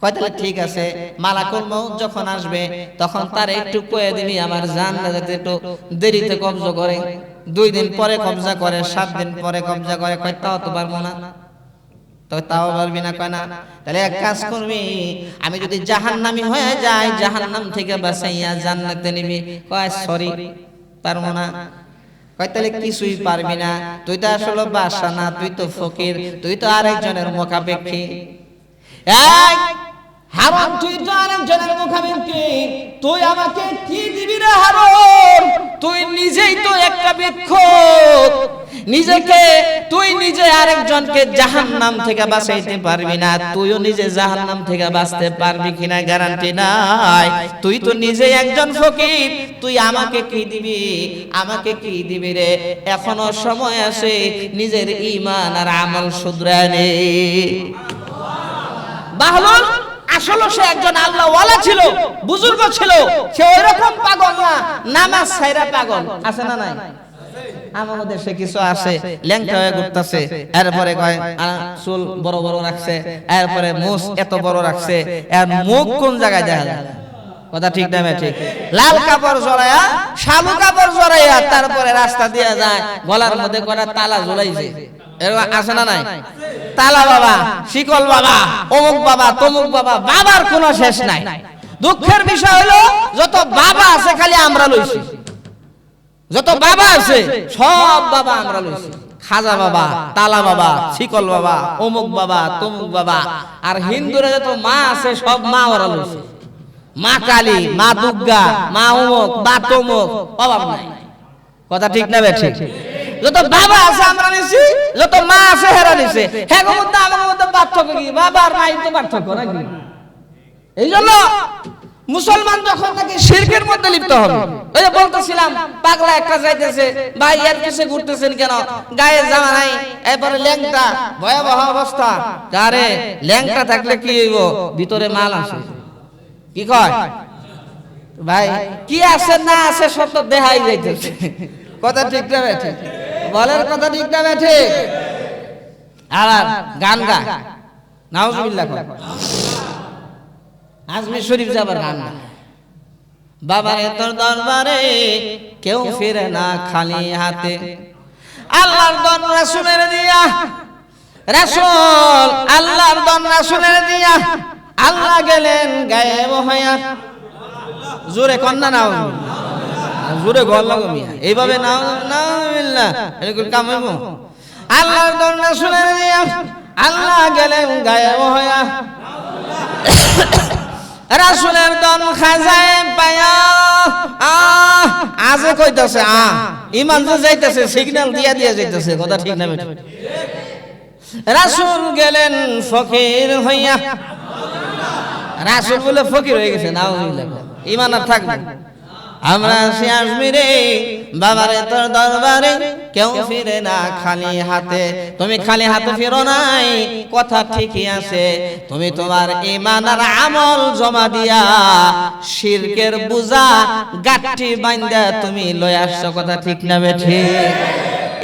কয়, তাহলে ঠিক আছে, মালাকুল মউত যখন আসবে তখন তার একটু কয়ে দিবি আমার জানটা যাতে একটু দেরিতে কবজা করে, 2 দিন পরে কবজা করে, 7 দিন পরে কবজা করে। কয়, তাও তো পারবো না। তো তাও পারবি না? কয়, না। তাহলে এক কাজ করবি, আমি যদি জাহান্নামী হয়ে যাই, জাহান্নাম থেকে বাঁচাইয়া জান্নাতে নিবি। কয়, সরি, পারবো না। কয়, তাহলে কিছুই পারবি না? তুই তো আসলে বাদশা না, তুই তো ফকির, তুই তো আরেকজনের মুখাপেক্ষী। হারুন, তুই তো আরেকজনের মুখাপেক্ষী, তুই আমাকে কি দিবি রে হারুন? তুই নিজেই তো একটা ভিক্ষুক, নিজেকে তুই নিজে আরেকজনকে জাহান্নাম থেকে বাঁচাইতে পারবি না, তুইও নিজে জাহান্নাম থেকে বাঁচতে পারবি কিনা গ্যারান্টি নাই। তুই তো নিজে একজন ফকির, তুই আমাকে কি দিবি? আমাকে কি দিবি রে? এখনো সময় আছে, নিজের ঈমান আর আমল শুধরায় নে। বাহলুল আসলে সে একজন আল্লাহওয়ালা ছিল, বুজুর্গ ছিল, সে ওইরকম পাগল না, নামাজ ছাইরা পাগল। আছে না নাই? আমাদের দেশে কিছু আছে, ল্যাংটা হয়ে ঘুরতেছে, এরপরে কয় চুল বড় বড় রাখছে, এরপরে মুখ এত বড় রাখছে, এর মুখ কোন জায়গায় দেখা যায়? কথা ঠিক না? ঠিক। লাল কাপড় জড়াইয়া, শালু কাপড় জড়াইয়া তারপরে রাস্তা দিয়ে যায়, গলার মধ্যে করা তালা ঝুলাইছে। এরকম আছে না নাই? তালা বাবা, শিকল বাবা, অমুক বাবা, তমুক বাবা, বাবার কোনো শেষ নাই। দুঃখের বিষয় হলো, যত বাবা আছে খালি আমরা লইছি। যত বাবা আছে সব বাবা আমরা লইছি। খাজা বাবা, তালা বাবা, শিকল বাবা, অমুক বাবা, তমুক বাবা। আর হিন্দুরা যত মা আছে সব মা ওরা লইছে। মা কালী, মা দুর্গা, মা অমুক, মা তমুক, অভাব নাই। কথা ঠিক না? ঠিক। যত বাবা আছে আমরা নিছি, যত মা আছে হেরা নিছে। হ্যাঁ, মধ্যে আমার মধ্যে পার্থক্য কি? বাবার নাই তো পার্থক্য নাকি? এই জন্য মুসলমান যখন নাকি শিরকের মধ্যে লিপ্ত হবে, ওই যে বলতেছিলাম, পাগলা একটা যাইতেছে, ভাই এর কিসে ঘুরতেছেন কেন? গায়ে জামা নাই, এরপরে ল্যাংটা, ভয়াবহ অবস্থা। আরে ল্যাংটা থাকলে কি হইব? ভিতরে মাল আছে। কি কয় ভাই? কি আছে না আছে সব তো দেখাই যাইতেছে। কথা ঠিক না? ঠিক। বলেন, কথা ঠিক না? ঠিক। আর গান গা, নাউজুবিল্লাহ, আজমির শরীফ যাবার গান গা, বাবারে তোর দরবারে কেউ ফিরে না খালি হাতে, আল্লাহর দন রাসূলের দিয়া, রাসূল আল্লাহর দন রাসূলের দিয়া, আল্লাহ গেলেন গায়েব হইয়া। জোরে কন্যা নাও, জোরে গল লাগো মিয়া, এইভাবে নাও নাউজুবিল্লাহ, এরকম কাম হইব? আল্লাহর দন রাসূলের দিয়া, আল্লাহ গেলেন গায়েব হইয়া, রাসূলের দন খাজায় পায়া। আজে কইতাছে ইমান তো যাইতেছে, সিগন্যাল দিয়া দিয়া যাইতেছে। কথা ঠিক না? রাসূল গেলেন ফকির হইয়া। রাসূল বলে ফকির হয়ে গেছে, নাউজুবিল্লাহ। ইমান আর থাকবে? আমরা আসি আসবি রে বাবারে তোর দরবারে, কেউ ফিরে না খালি হাতে। তুমি খালি হাতে ফিরো নাই, কথা ঠিকই আছে। তুমি তোমার ঈমান আর আমল জমা দিয়া শিরকের বুঝা গাঁঠি বাইন্ধা তুমি লয়ে আসছো, কথা ঠিক না বেঠি?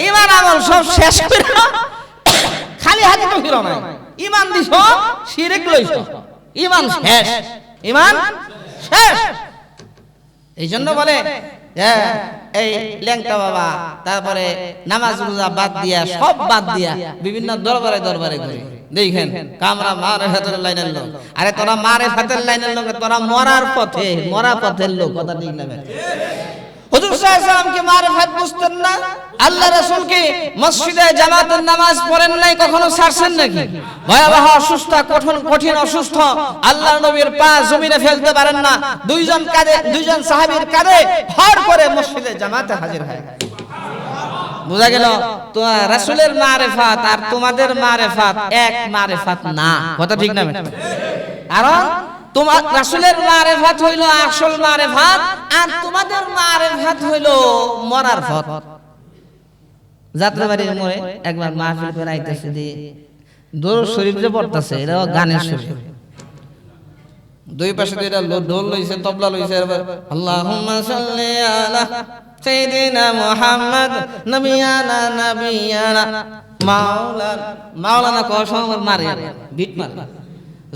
ঈমান আমল সব শেষ করে খালি হাতে তো ফিরো নাই, ঈমান দিছো শিরক লইছো, ঈমান শেষ, ঈমান শেষ। এই জন্য বলে এই ল্যাংটা বাবা তারপরে নামাজ রোজা বাদ দিয়া, সব বাদ দিয়া বিভিন্ন দরবারে দরবারে ঘুরে। দেখেন কামরা মারিফাতের লাইনের লোক। আরে তোরা মারিফাতের লাইনের লোক, তোরা মরার পথে, মরা পথের লোক, কথা ঠিক না? হুজুর সাল্লাল্লাহু আলাইহি ওয়াসাল্লাম কি মারিফাত বুঝতেন না? আল্লাহ রাসূল কি মসজিদে জামাতের নামাজ পড়েন নাই, কখনো ছাড়ছেন নাকি? ভয়াবহ অসুস্থ, কঠিন অসুস্থ, আল্লাহর নবীর পা জমিনে ফেলতে পারেন না, দুইজন সাহাবীর কাঁধে ভর করে মসজিদে জামাতে হাজির হয়। বুঝা গেল তোমার রাসূলের মারিফাত আর তোমাদের মারিফাত এক মারিফাত না, কথা ঠিক না? কারণ তোমার রাসূলের মারিফাত হইল আসল মারিফাত, আর তোমাদের মারিফাত হইল মরার পথ। যাত্রাবাড়ির মোড়ে একবার মাহফিল করে আইতেছে, দিয়ে দরুদ শরীফ যে পড়তাছে, এটা গানের সুর। দুই পাশে দুইটা ঢোল লইছে, তবলা লইছে, আল্লাহুম্মা সাল্লি আলা সাইয়্যিদিনা মুহাম্মদ নবিয়ানা নাবিয়ানা মাওলানা কসম মারে বিট মার,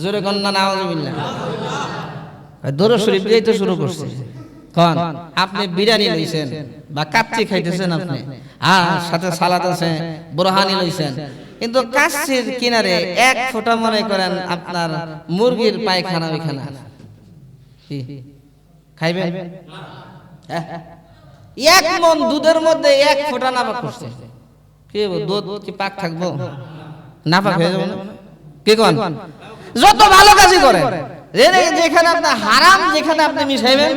জোরে কন্না নাউজুবিল্লাহ। দরুদ শরীফ দিতে শুরু করছে। কোন আপনি বিরিয়ানি লইছেন বা কাচ্চি খাইতেছেন আপনি, আর সাথে সালাদ আছে, বুরহানি লইছেন, কিন্তু কাচ্চির কিনারে এক ফোঁটা মনে করেন আপনার মুরগির পায়খানা ওইখানে খাইবেন? এক মন দুধের মধ্যে এক ফোঁটা নাপাক করছে, কি দুধ কি পাক থাকবো? নাপাক হয়ে যাবে না? কি কোন? যত ভালো কাজই করেন, যেখানে আপনি হারাম, যেখানে আপনি মিশাইবেন,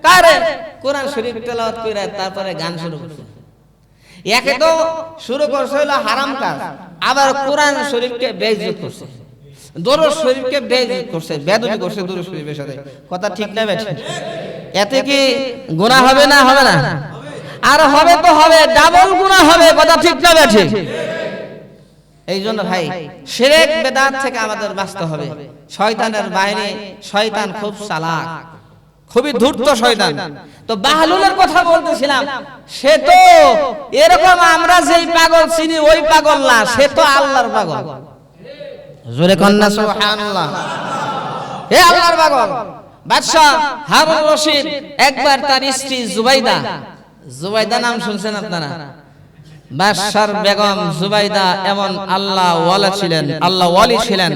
কারে কোরআন শরীফ তেলাওয়াত কইরা তারপরে গান শুরু করছে। একে তো শুরু করছে হলো হারাম কাজ, আবার কোরআন শরীফকে বেইজ্জত করছে, দরুদ শরীফকে বেইজ্জত করছে, বেয়াদবি করছে দরুদ শরীফের সাথে, কথা ঠিক না বেঠিক? এতে কি গুনাহ হবে না হবে না? আর হবে তো হবে, ডাবল গুনাহ হবে, কথা ঠিক না বেঠিক? এই জন্য ভাই শিরক বেদাত থেকে আমাদের বাঁচতে হবে। শয়তানের বাহিনী, শয়তান খুব চালাক, খুবই ধূর্ত শয়তান। তো বাহলুলের কথা বলতেছিলাম, সে তো এরকম আমরা যেই পাগল চিনি ওই পাগল না, সে তো আল্লাহর পাগল। জোরে কন্না সুবহানাল্লাহ। হে আল্লাহর পাগল। বাদশা হারুন রশিদ একবার তার স্ত্রী জুবাইদা নাম শুনছেন আপনারা? বাদশার বেগম জুবাইদা এমন আল্লাহ ওয়ালা ছিলেন, আল্লাহ ওয়ালি ছিলেন।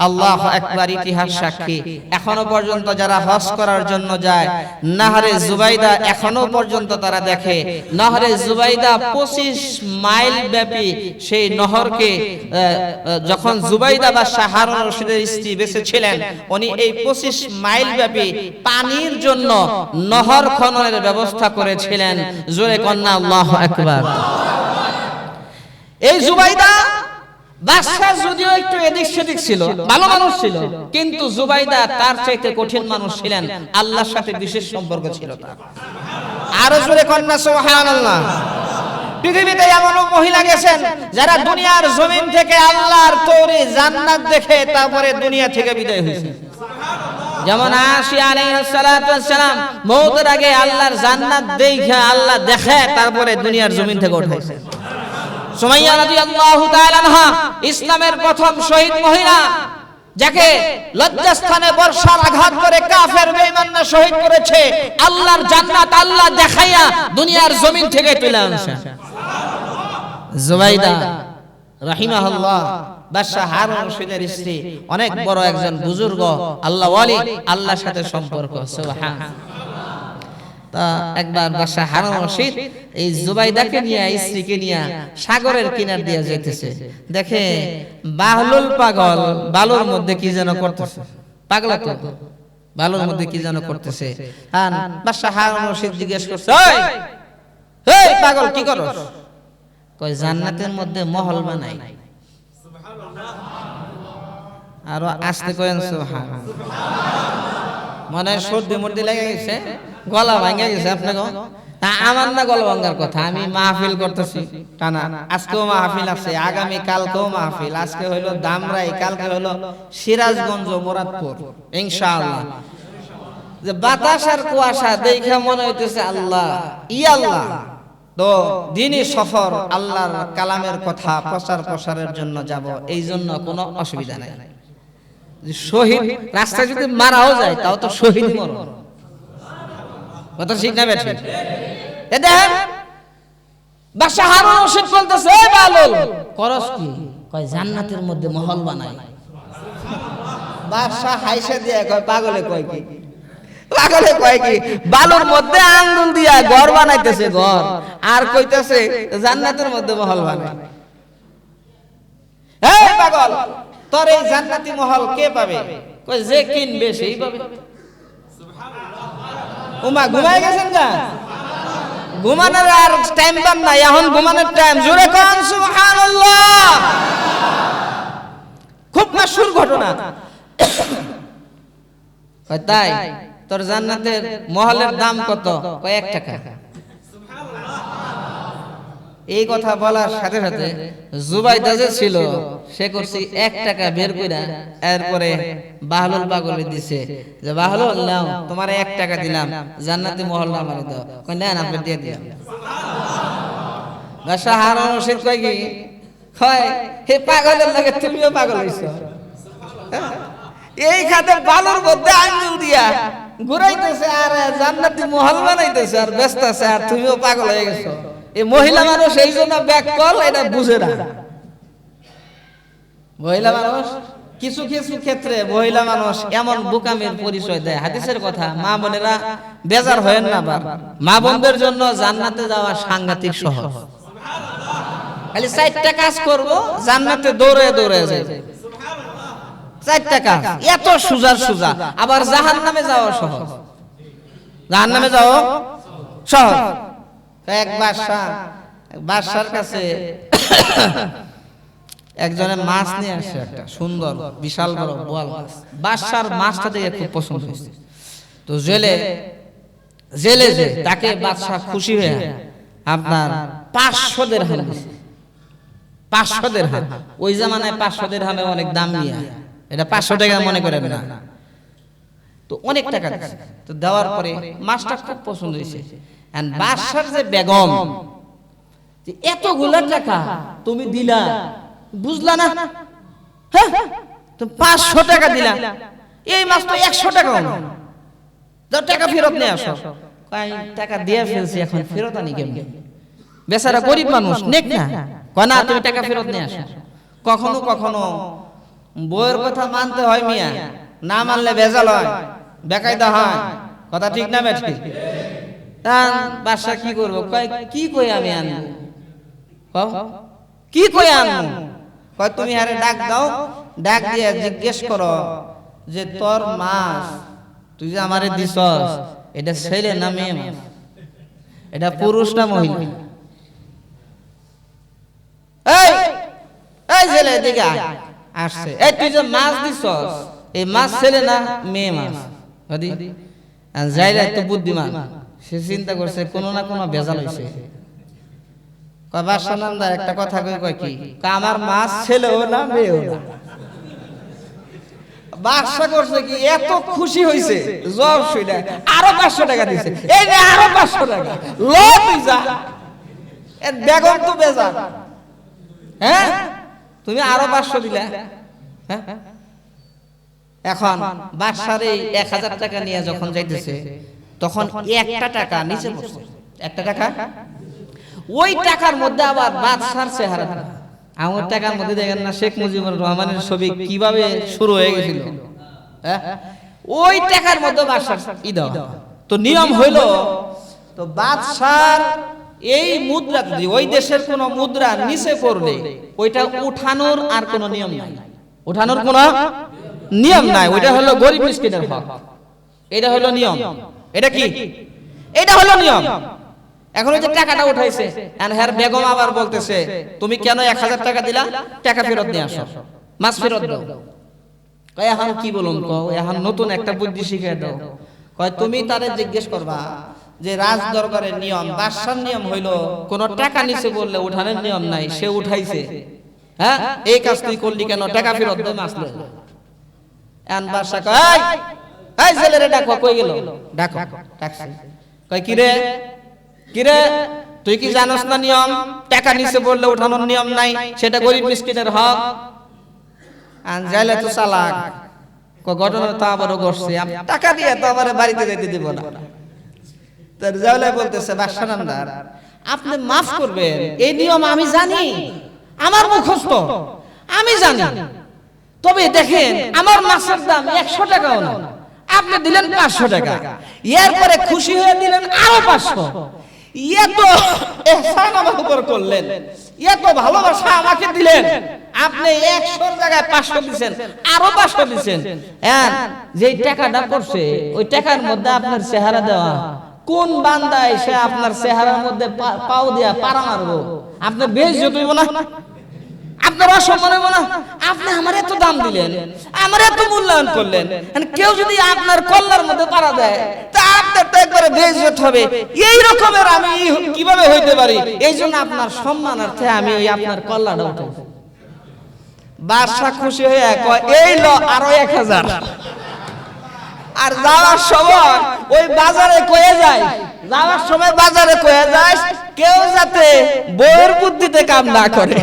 আল্লাহু আকবার, ইতিহাস সাক্ষী। এখনো পর্যন্ত যারা হজ করার জন্য যায়, নাহরে জুবাইদা এখনো পর্যন্ত তারা দেখে। নহরে জুবাইদা 25 মাইল ব্যাপী সেই নহরকে, যখন জুবাইদা বাদশা হারুন রশিদের স্ত্রী বেঁচে ছিলেন, উনি এই 25 মাইল ব্যাপী পানির জন্য নহর খননের ব্যবস্থা করেছিলেন। জোরে কন্না আল্লাহু আকবার। এই জুবাইদা বাদশা যদিও একটু এদিক সেদিক ছিল, ভালো মানুষ ছিল, কিন্তু জুবাইদা তার চাইতে কঠিন মানুষ ছিলেন, আল্লাহর সাথে বিশেষ সম্পর্ক ছিল তার। আরো জোরে কন্না সুবহানাল্লাহ। পৃথিবীতে এমন মহিলা গেছেন যারা দুনিয়ার জমিন থেকে আল্লাহর তৈরি জান্নাত দেখে তারপরে দুনিয়া থেকে বিদায় হয়েছে। যেমন আশিয়া আলাইহিস সালাতু ওয়াস সালাম মওতের আগে আল্লাহর জান্নাত দেখে, আল্লাহ দেখে তারপরে দুনিয়ার জমিন থেকে উঠাইছে। সুমাইয়া রাদিয়াল্লাহু তাআলা আনহা ইসলামের প্রথম শহীদ মহিলা, যাকে লজ্জাস্থানে বর্ষার আঘাত করে কাফের বেঈমানরা শহীদ করেছে, আল্লাহর জান্নাত আল্লাহ দেখাইয়া দুনিয়ার জমিন থেকে তুলে আনছে। জুবাইদা রাহিমাহুল্লাহ বাদশা হারুন রশিদের স্ত্রী, অনেক বড় একজন বুজুর্গ, আল্লাহ ওয়ালি, আল্লাহর সাথে সম্পর্ক। সুবহানাল্লাহ। তা একবার বাদশা হারুন রশিদ এই জুবাইদাকে নিয়ে, স্ত্রীকে নিয়ে সাগরের কিনার দিয়ে যাইতেছে, দেখে বাহলুল পাগল বালুর মধ্যে কি যেন করতেছে। পাগলা তো বালুর মধ্যে কি যেন করতেছে। আর বাদশা হারুন রশিদ জিজ্ঞেস করছে, এই পাগল কি করছ? কয় জান্নাতের মধ্যে মহল বানাই। আরো আস্তে কয়েন সুবহানাল্লাহ। মনে সর্দি মর্দি লেগে গেছে, গলা ভাঙে গেছে আপনাকে? আমার না গলা ভাঙার কথা, আমি মাহফিল করতেছি টানা। আজকেও মাহফিল আছে, আগামী কালকেও মাহফিল। আজকে হইলো দামরাই, কালকে হইলো সিরাজগঞ্জ মুরাদপুর ইনশাআল্লাহ। যে বাতাস আর কুয়াশা দেখে মনে হইতেছে আল্লাহ আল্লাহ, তো দিনই সফর, আল্লাহর কালামের কথা প্রসারের জন্য যাব, এই জন্য কোনো অসুবিধা নাই। শহীদ রাস্তায় যদি মারাও যায় তাও তো শহীদ মরণ, কথা ঠিক না বেঠিক? এ দেখেন বাদশা হারুন রশিদ বলতেছে, এ বালুল করস কি? কয় জান্নাতের মধ্যে মহল বানাই। বাদশা হাইসে দিয়ে কয় পাগলে কয় কি? পাগলে কয় কি? বালুর মধ্যে আঙ্গুল দিয়া ঘর বানাইতেছে, ঘর, আর কইতেছে জান্নাতের মধ্যে মহল বানাই। এই পাগল, তোর এই জান্নাতি মহল কে পাবে? কয় যে কিনবে সেই পাবে। উমা ঘুমাই গেছেন না? ঘুমানোর আর টাইম পান না, এখন ঘুমানোর টাইম। জোরে কোন সুবহানাল্লাহ। খুব মাশহুর ঘটনা। কয় তাই তোর জান্নাতের মহলের দাম কত? কয় 1 টাকা। এই কথা বলার সাথে সাথে জুবাইদা যে ছিল সে করছি 1 টাকা বের কইরা এরপরে বাহলুল পাগলে দিছে, যে বাহলুল নাও তোমারে 1 টাকা দিলাম, জান্নাতি মহল আমারে দাও। কই না আপনি দিয়ে দিলাম। বাদশা হারুন রশিদ কয় কি? কয় হে পাগলের লাগে তুমিও পাগল হইছো। এই খাতে বালুর মধ্যে আঙ্গুল দিয়া ঘুরাইতেছে আর জান্নাতি মহল বানাইতেছে আর ব্যস্ত আছে, আর তুমিও পাগল হয়ে গেছো। এই মহিলা মানুষ এই জন্য ব্যাককল, এটা বুঝে না। মহিলা মানুষ কিছু কিছু ক্ষেত্রে মহিলা মানুষ এমন বোকামের পরিচয় দেয়। হাদিসের কথা, মা বোনেরা বেজার হয়েন না। মা বোনদের জন্য জান্নাতে যাওয়া সাংঘাতিক সহজ। খালি 4টা কাজ করব, জান্নাতে দৌড়ে দৌড়ে যাবে। 4টা কাজ এত সুজা সুজা। আবার জাহান্নামে যাওয়া সহজ, জাহান্নামে যাওয়া সহজ। এক বাদশার কাছে একজনে মাছ নিয়ে আসে, একটা সুন্দর বিশাল বড় বোয়াল মাছ। বাদশার মাছটা দেখে খুব পছন্দ হয়েছে। তো জেলে যে তাকে বাদশা খুশি হয়ে আপনার 500 দিরহাম দিয়েছে। 500 দিরহাম, ওই জামানায় 500 দিরহামে অনেক দাম নিয়ে, এটা 500 টাকা মনে করেন না, তো অনেক টাকা দিয়েছে। তো দেওয়ার পরে মাছটা খুব পছন্দ হয়েছে। বাদশার যে বেগম, এতগুলা টাকা তুমি দিলা, বুঝলা না? হ্যাঁ, তো 500 টাকা দিলা, এই মাছ তো 100 টাকা না, দাও টাকা ফেরত নিয়ে আসো। কয় টাকা দিয়ে ফেলছি, এখন ফেরত আনি কেমনে? বেচারা গরিব মানুষ, নেক না। কয় না, তুমি টাকা ফেরত নিয়ে আসো। কখনো কখনো বউয়ের কথা মানতে হয় মিয়া, না মানলে ভেজাল হয়, বেকায়দা হয়, কথা ঠিক না বেঠিক? বাদশা কি করবো? কয় কি কই আমি আনবো? কি কই আনবো? কয় তুমি আরে ডাক দাও, ডাক দিয়ে জিজ্ঞেস করো যে তোর মাছ তুই যে আমারে দিছস, এটা ছেলে না মেয়ে মাছ, এটা পুরুষ না মহিলা? এই এই ছেলে এদিকে আসছে, এই তুই যে মাছ দিছস, এই মাছ ছেলে না মেয়ে মাছ? যাইরা তো বুদ্ধিমান, সে চিন্তা করছে কোনো না কোনো ভেজাল হইছে। কয় বাদশা নামদার একটা কথা কয় কি? আমার মাছ ছেলেও না মেয়েও না। বাদশা করছে কি, এত খুশি হইছে, জব শুইলা আরো 500 টাকা দিছে। এই যে আরো 500 টাকা লো, তুই যা, এর বেগম তো বেজার। হ্যাঁ, তুমি আরো 500 দিলা। হ্যাঁ, এখন বাদশার এই 1000 টাকা নিয়ে যখন যাইতেছে, তখন 1টা টাকা নিচে পড়ছে। 1টা টাকা, ওই টাকার মধ্যে আবার বাদশার চেহারা। আমার টাকার মধ্যে দেখেন না শেখ মুজিবুর রহমানের ছবি কিভাবে শুরু হয়ে গেছিল? ওই টাকার মধ্যে বাদশার ঈদ। তো নিয়ম হইল, তো বাদশার এই মুদ্রা যদি ওই দেশের কোন মুদ্রা নিচে পড়লে ওইটা উঠানোর আর কোন নিয়ম নাই, উঠানোর কোন নিয়ম নাই। ওইটা হলো গরিব মিসকিনের হক, এটা হলো নিয়ম। এটা কি? এটা হলো নিয়ম। এখন ওই যে টাকাটা উঠাইছে, হ্যাঁ বেগম আবার বলতেছে তুমি কেন 1000 টাকা দিলা, টাকা ফেরত নিয়ে আসো, মাছ ফেরত দাও। এখন কি বলুন, এখন নতুন একটা বুদ্ধি শিখিয়ে দাও। কয় তুমি তারে জিজ্ঞেস করবা যে রাজ দরবারের নিয়ম, বাদশার নিয়ম হইলো কোন টাকা নিচে বললে উঠানোর নিয়ম নাই, সে উঠাইছে, হ্যাঁ এই কাজ তুই করলি কেন, টাকা ফেরত দে মাসলে। এন বাদশা কয় এই ছেলেরে ডাকো, কই গেল, ডাকো, ডাকছে, কয় কিরে কিরে তুই কি জানোস না নিয়ম, টাকা নিচে বললে উঠানোর নিয়ম নাই, সেটা গরিব মিসকিনের হক। আন যাইলে তো চালাক, ঘটনা তো আবারও ঘটছে, টাকা দিয়ে তো আবার বাড়িতে যাইতে দিব না। তার যাইলে বলতেছে বাদশা নামদার আপনি মাফ করবেন, এই নিয়ম আমি জানি, আমার মুখস্থ আমি জানি, তবে দেখেন আমার মাছের দাম 100 টাকাও না, আপনি দিলেন 500 টাকা, এরপরে খুশি হয়ে দিলেন আরো 500, এত ইহসান আমার উপর করলেন, এত ভালোবাসা আমাকে দিলেন, আপনি 100 জায়গায় 500 দিবেন, আরো 500 দিবেন। হ্যাঁ যেই টাকাটা করছে ওই টাকার মধ্যে আপনার চেহারা দেওয়া, কোন বান্দা এসে আপনার চেহারার মধ্যে পাও দিয়া পাড়া মারবো, আপনি বেইজ্জত হইব না, আপনার অসম্মান হইব না? আপনি আমার এত দাম দিলেন, আমার এত মূল্যায়ন করলেন, কেউ যদি আপনার কল্লার মধ্যে পাড়া দেয় তা আপনার তো একবারে বেইজ্জত হবে। এই রকমের আমি কিভাবে হইতে পারি, এই জন্য আপনার সম্মানার্থে আমি ওই আপনার কল্লাটা উঠাই। বাদশা খুশি হয়ে কয় এই লো আরো 1000। আর যাওয়ার সময় ওই বাজারে কয়ে যায়, যাওয়ার সময় বাজারে কয়ে যায় কেউ যাতে বউয়ের বুদ্ধিতে কাম না করে,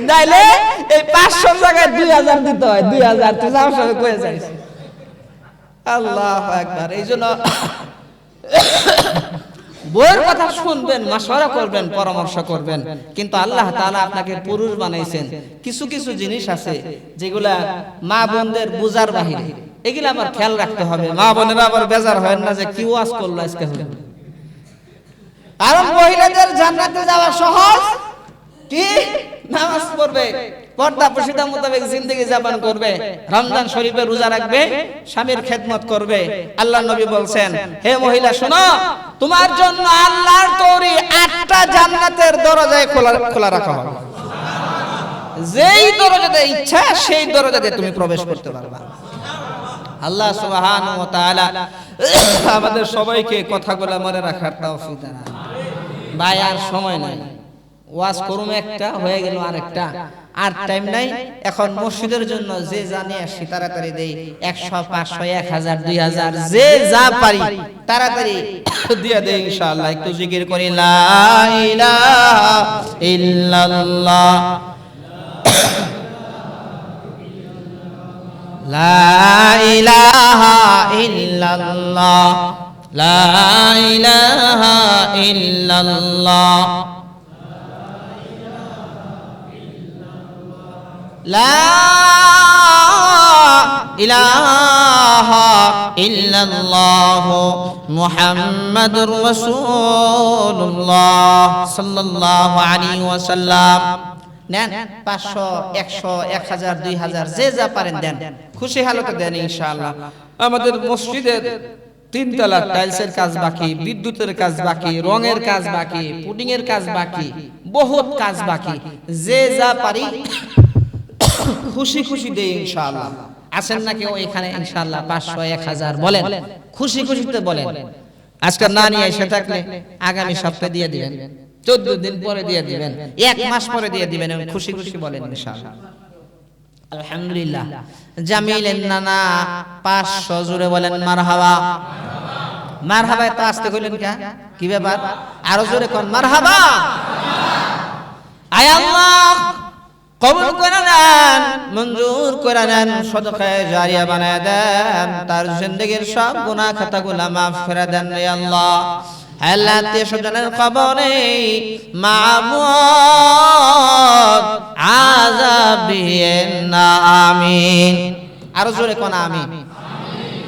নাইলে এই 500 জায়গায় 2000 দিতে হয়, 2000 তো যাওয়ার সময় কয়ে যায়। আল্লাহু আকবার। এই জন্য বউয়ের কথা শুনবেন, মাশওয়ারা করবেন, পরামর্শ করবেন, কিন্তু আল্লাহ তাআলা আপনাকে পুরুষ বানাইছেন, কিছু কিছু জিনিস আছে যেগুলা মা বোনদের বুঝার বাহিরে, এগুলা আবার খেয়াল রাখতে হবে। মা বোনেরা আবার বেজার হয় না যে কি ওয়াজ করলো আজকে হলো, কারণ মহিলাদের জান্নাতে যাওয়া সহজ, কি নামাজ পড়বে, পর্দা প্রশিদা মোতাবেক জিন্দেগি যাপন করবে, রমজান শরীফে রোজা রাখবে, স্বামীর খেদমত করবে। আল্লাহর নবী বলছেন হে মহিলা শোনো, তোমার জন্য আল্লাহর তৈরি 8টা জান্নাতের দরজায় খোলা রাখা হবে, যেই দরজাতে ইচ্ছা সেই দরজাতে তুমি প্রবেশ করতে পারবা। আল্লাহ সুবহানাহু ওয়া তাআলা আমাদের সবাইকে কথাগুলো মনে রাখার তৌফিক দান। ভাই আর সময় নাই, ওয়াজ করুম একটা হয়ে গেল আরেকটা, আর টাইম নাই। এখন মসজিদের জন্য যে জানি আসি তাড়াতাড়ি দেই, 100 500 1000 2000 যে যা পারি তাড়াতাড়ি দিয়ে দেই ইনশাআল্লাহ। একটু জিকির করি লা ইলাহা ইল্লাল্লাহ, লা ইলাহা ইল্লাল্লাহ, লা ইলাহা ইল্লাল্লাহ, লা ইলাহা ইল্লাল্লাহ মুহাম্মাদুর রাসূলুল্লাহ সাল্লাল্লাহু আলাইহি ওয়াসাল্লাম। নেন 500 100 1000 2000 যে যা পারেন দেন, খুশি হালতে দেন ইনশাআল্লাহ। আমাদের মসজিদের 3 তলা টাইলসের কাজ বাকি, বিদ্যুতের কাজ বাকি, রঙের কাজ বাকি, পুটিং এর কাজ বাকি, বহুত কাজ বাকি, যে যা পারি খুশি খুশি দেই ইনশাআল্লাহ। আছেন নাকি ওইখানে ইনশাআল্লাহ 500 1000 বলেন, খুশি খুশিতে বলেন। আজকে না নিয়ে এসে থাকলে আগামী সপ্তাহে দিয়ে দিবেন, 14 দিন পরে দিয়ে দিবেন, 1 মাস পরে দিয়ে দিবেন, খুশি খুশি বলেন ইনশাআল্লাহ। আলহামদুলিল্লাহ। জামিলেন নানা 500 জোরে বলেন মারহাবা। মারহাবা তো আসতে কইলেন কি ব্যাপার, আরো জোরে কোন মারহাবা। আয় আল্লাহ কবুল করে নেন, মঞ্জুর করে নেন, সদকায়ে জারিয়া বানায় দেন, তার জিন্দেগীর সব গুনাহ খাতাগুলো maaf করে দেন রে আল্লাহ। আল্লাহ তে সজনের কবরে মাবুদ আযাব দিয়েন না, আমিন। আরো জোরে কোন আমিন।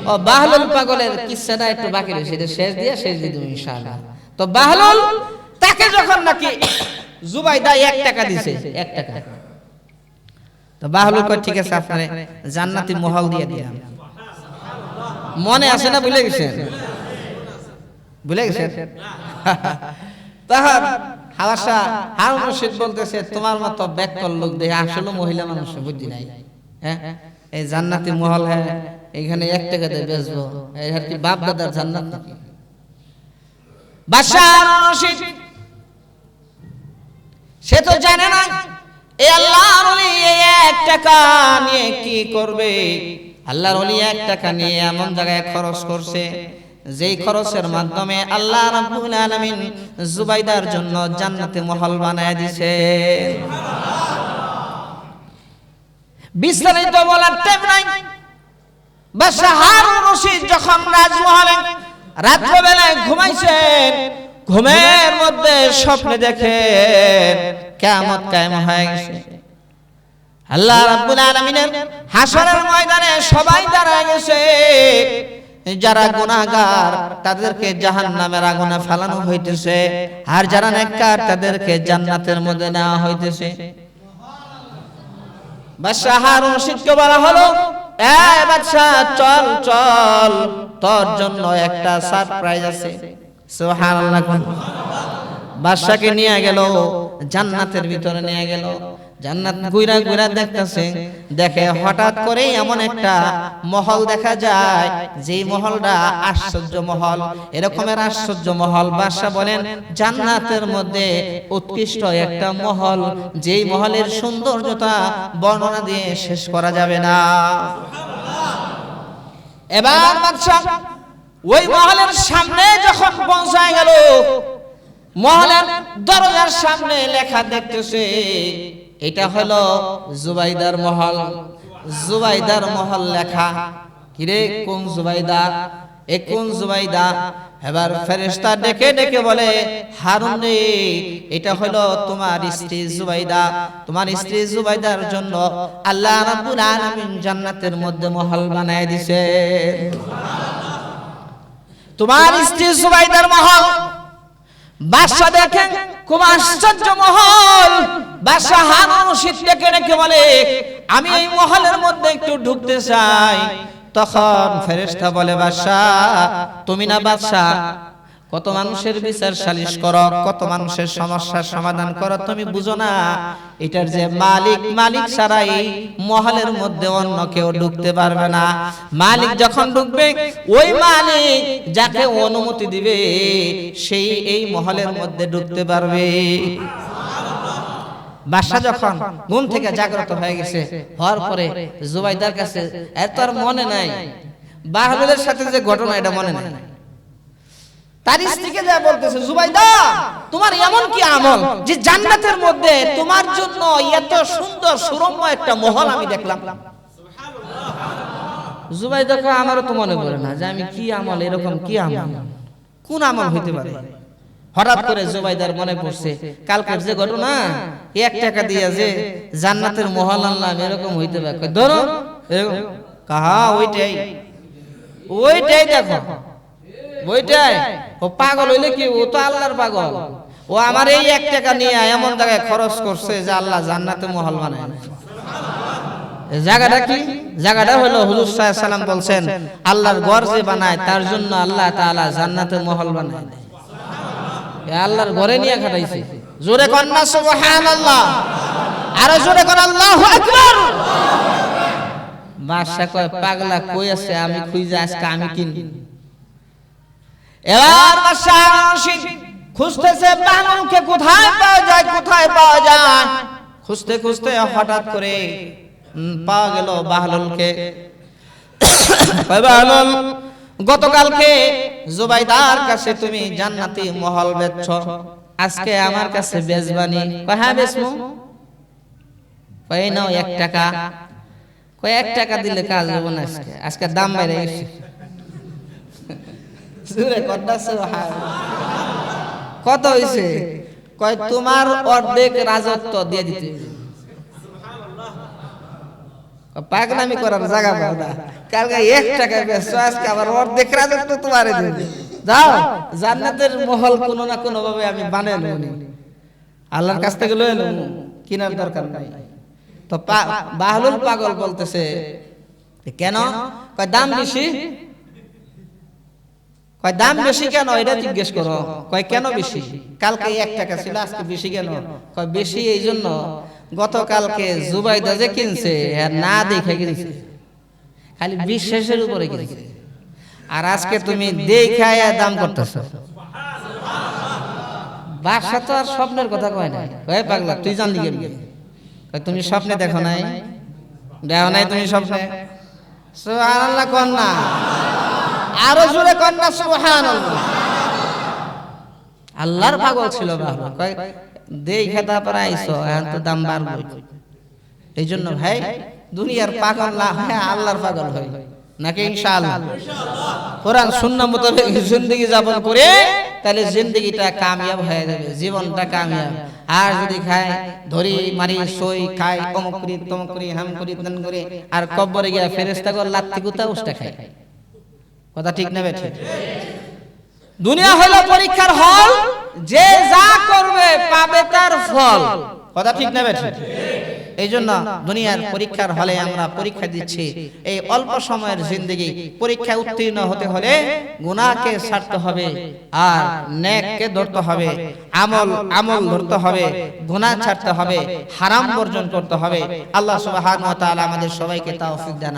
ও বাহলুল পাগলের কিসসাটা একটু বাকি রয়েছে, এটা শেষ দিয়ে দেব ইনশাআল্লাহ। তো বাহলুল তাকে যখন নাকি জুবাইদা 1 টাকা দিছে, 1 টাকা, তো বাহলুল কয় ঠিক আছে আপনারে জান্নাতি মহল দিয়ে দিলাম। মনে আছে না ভুলে গেছেন? ভুলে গেছেন? তাহার হাওয়াসা হারুন রশিদ বলতেছে তোমার মতো ব্যাককল লোক দেখে আসলে মহিলা মানুষ বুদ্ধি নাই। হ্যাঁ এই জান্নাতি মহল হ্যাঁ এখানে 1 টাকাতে বেচবো, এই আর কি বাপ দাদার জান্নাত নাকি? বাদশা রশিদ সে তো জানে না এই আল্লাহর ওলি 1 টাকা নিয়ে কি করবে। আল্লাহর ওলি 1 টাকা নিয়ে এমন জায়গায় খরচ করছে যেই খরচের মাধ্যমে আল্লাহ রাব্বুল আলামিন জুবাইদার জন্য জান্নাতে মহল বানায় দিয়েছে। বিস্তারিত বলার টাইম নাই। বাদশা হারুন রশিদ যখন রাজমহলে রাত্রিবেলায় ঘুমাইছেন, ঘুমের মধ্যে স্বপ্নে দেখেন কিয়ামত কায়েম হয়ে গেছে। আল্লাহ রাব্বুল আলামিনের হাসরের ময়দানে সবাই দাঁড়ায় গেছে। যারা গুনাহগার তাদেরকে জাহান্নামের আগুনে ফেলানো হইতেছে, আর যারা নেককার তাদেরকে জান্নাতের মধ্যে নেওয়া হইতেছে। বাদশা হারুন রশিদকে বলা হলো, এই বাদশা চল চল, তোর জন্য একটা সারপ্রাইজ আছে। সুবহানাল্লাহ। বাদশাকে নিয়ে গেল জান্নাতের ভিতরে, নিয়ে গেল জান্নাত ঘুরা ঘুরা দেখতেছে, দেখে হঠাৎ করে এমন একটা মহল দেখা যায় যেই মহলটা আশ্চর্য মহল। এরকমের আশ্চর্য মহল বাদশা বলেন জান্নাতের মধ্যে উৎকৃষ্ট একটা মহল, যেই মহলের সৌন্দর্যতা বর্ণনা দিয়ে শেষ করা যাবে না। এবার বাদশা ওই মহলের সামনে যখন পৌঁছায় গেল, মহলের দরজার সামনে লেখা দেখতেছে এটা হলো জুবাইদার মহল। জুবাইদার মহল লেখা। কিরে কোন জুবাইদা? এ কোন জুবাইদা? এবার ফেরেশতা ডেকে ডেকে বলে, হারুন রে, এটা হলো তোমার স্ত্রী জুবাইদা। তোমার স্ত্রী জুবাইদার জন্য আল্লাহ রাব্বুল আলামিন জান্নাতের মধ্যে মহল বানায় দিয়েছে। তোমার স্ত্রী জুবাইদার মহল। বাদশা দেখেন খুব আশ্চর্য মহল। বাদশা হারুন রশিদ ডেকে ডেকে বলে, আমি এই মহলের মধ্যে একটু ঢুকতে চাই। তখন ফেরেশতা বলে, বাদশা তুমি না বাদশা কত মানুষের বিচার সালিশ করো, কত মানুষের সমস্যার সমাধান করো, তুমি বুঝো না এটার যে মালিক, মালিক ছাড়া এই মহলের মধ্যে অন্য কেউ ঢুকতে পারবে না। মালিক যখন ঢুকবে, ওই মালিক যাকে অনুমতি দিবে সেই এই মহলের মধ্যে ঢুকতে পারবে। বাদশা যখন ঘুম থেকে জাগ্রত হয়ে গেছে, হওয়ার পরে জুবাইদার কাছে এত আর মনে নাই, বাহলুলের সাথে যে ঘটনা এটা মনে নাই। তার স্ত্রীকে যা বলতেছে, জুবাইদা তোমার এমন কি আমল যে জান্নাতের মধ্যে তোমার জন্য এত সুন্দর সুরম্য একটা মহল আমি দেখলাম। জুবাইদা কয়, আমারও তো মনে পড়ে না যে আমি কি আমল, এরকম কি আমল, কোন আমল হইতে পারে। হঠাৎ করে জুবাইদার মনে পড়ছে কালকের যে ঘটনা, 1 টাকা দিয়ে যে জান্নাতের মহল আনলাম, এরকম হইতে পারে। ধরো এরকম কাহা, ওইটাই ওইটাই দেখো, ওইটাই। ও পাগল হইলে কি, ও তো আল্লাহর পাগল। ও আমার এই 1 টাকা নিয়ে এমন জায়গায় খরচ করছে যে আল্লাহ জান্নাতে মহল বানায়। জায়গাটা কি? জায়গাটা হলো হুজুর সাল্লাল্লাহু আলাইহি সাল্লাম বলছেন, আল্লাহর ঘর যে বানায় তার জন্য আল্লাহ তাআলা জান্নাতে মহল বানায়। আল্লাহর ঘরে নিয়ে খাটাইছে। জোরে কর না সুবহানাল্লাহ, আরো জোরে কর আল্লাহু আকবার। বাদশা কয়, পাগলা কই আছে, আমি খুঁজে আজকে আমি কিনি। এবার বাদশা খুঁজতেছে বাহলুলকে, কোথায় পাওয়া যায়, কোথায় পাওয়া যায়। খুঁজতে খুঁজতে হঠাৎ করে পাওয়া গেল বাহলুলকে। বাহলুল, গতকালকে জুবাইদার কাছে তুমি জান্নাতি মহল বেচছো, আজকে আমার কাছে বেচবানি? কয় হ্যাঁ বেচবো। কয় নাও 1 টাকা। কয় 1 টাকা দিলে কাজ হবে না, আজকে আজকে দাম বেড়ে গেছে। কত হইছে? কয় তোমার অর্ধেক রাজত্ব দিয়ে দিতে। পাগলামি করার জায়গা পাও না, কালকে 1 টাকা বেচছো, আজকে আবার অর্ধেক রাজত্ব তোমারে দিবে। যাও, জান্নাতের মহল কোনো না কোনো ভাবে আমি বানাই লইনি, আল্লাহর কাছ থেকে লয়ে লইব, কিনার দরকার নাই। তো বাহলুল পাগল বলতেছে, কেন? কয় দাম বেশি। কয় দাম বেশি কেন এটা জিজ্ঞেস করো। কয় কেন বেশি? কালকে 1 টাকা ছিল, আজকে বেশি কেন? কয় বেশি এই জন্য, গতকালকে জুবাইদা যে কিনছে না দেখে কিনছে। খালি বিশ্বাসের উপরে গেছে। আর আজকে তুমি দেখায় দাম করতেছ। বাদশা তো আর স্বপ্নের কথা কয় না, কয় পাগলা তুই জানলি কেমনে? তুমি স্বপ্নে দেখো নাই, দেখো নাই তুমি স্বপ্নে? সুবহানাল্লাহ কোন না, আরো জোরে কোন না সুবহানাল্লাহ। আল্লাহর পাগল ছিল বাবা, কয় দেখা তারপর আইছো, এখন তো দাম বাড়বে। এই জন্য ভাই দুনিয়ার পাগল না হয় আল্লাহর পাগল হয় নাকি ইনশাআল্লাহ। কোরআন সুন্নাহ মোতাবেক জিন্দেগি যাপন করে তাহলে জিন্দেগিটা কামিয়াব হয়ে যাবে, জীবনটা কামিয়াব। আর যদি খায় ধরি মারি সই খায় অমুক করি তমুক করি হাম করি তান করে আর কবরে গিয়া ফেরেশতা গো লাত্তি কুতা উষ্টা খায়, কথা ঠিক না বেঠিক? দুনিয়া হলো পরীক্ষার হল, যে যা করবে পাবে তার ফল, কথা ঠিক না বেঠিক? এই জন্য দুনিয়ার পরীক্ষার হলে আমরা পরীক্ষা দিচ্ছি। এই অল্প সময়ের জিন্দেগি পরীক্ষা উত্তীর্ণ হতে হলে গুনাহকে ছাড়তে হবে আর নেককে ধরতে হবে, আমল ধরতে হবে, গুনাহ ছাড়তে হবে, হারাম বর্জন করতে হবে। আল্লাহ সুবহানাহু ওয়া তাআলা আমাদের সবাইকে তৌফিক দান।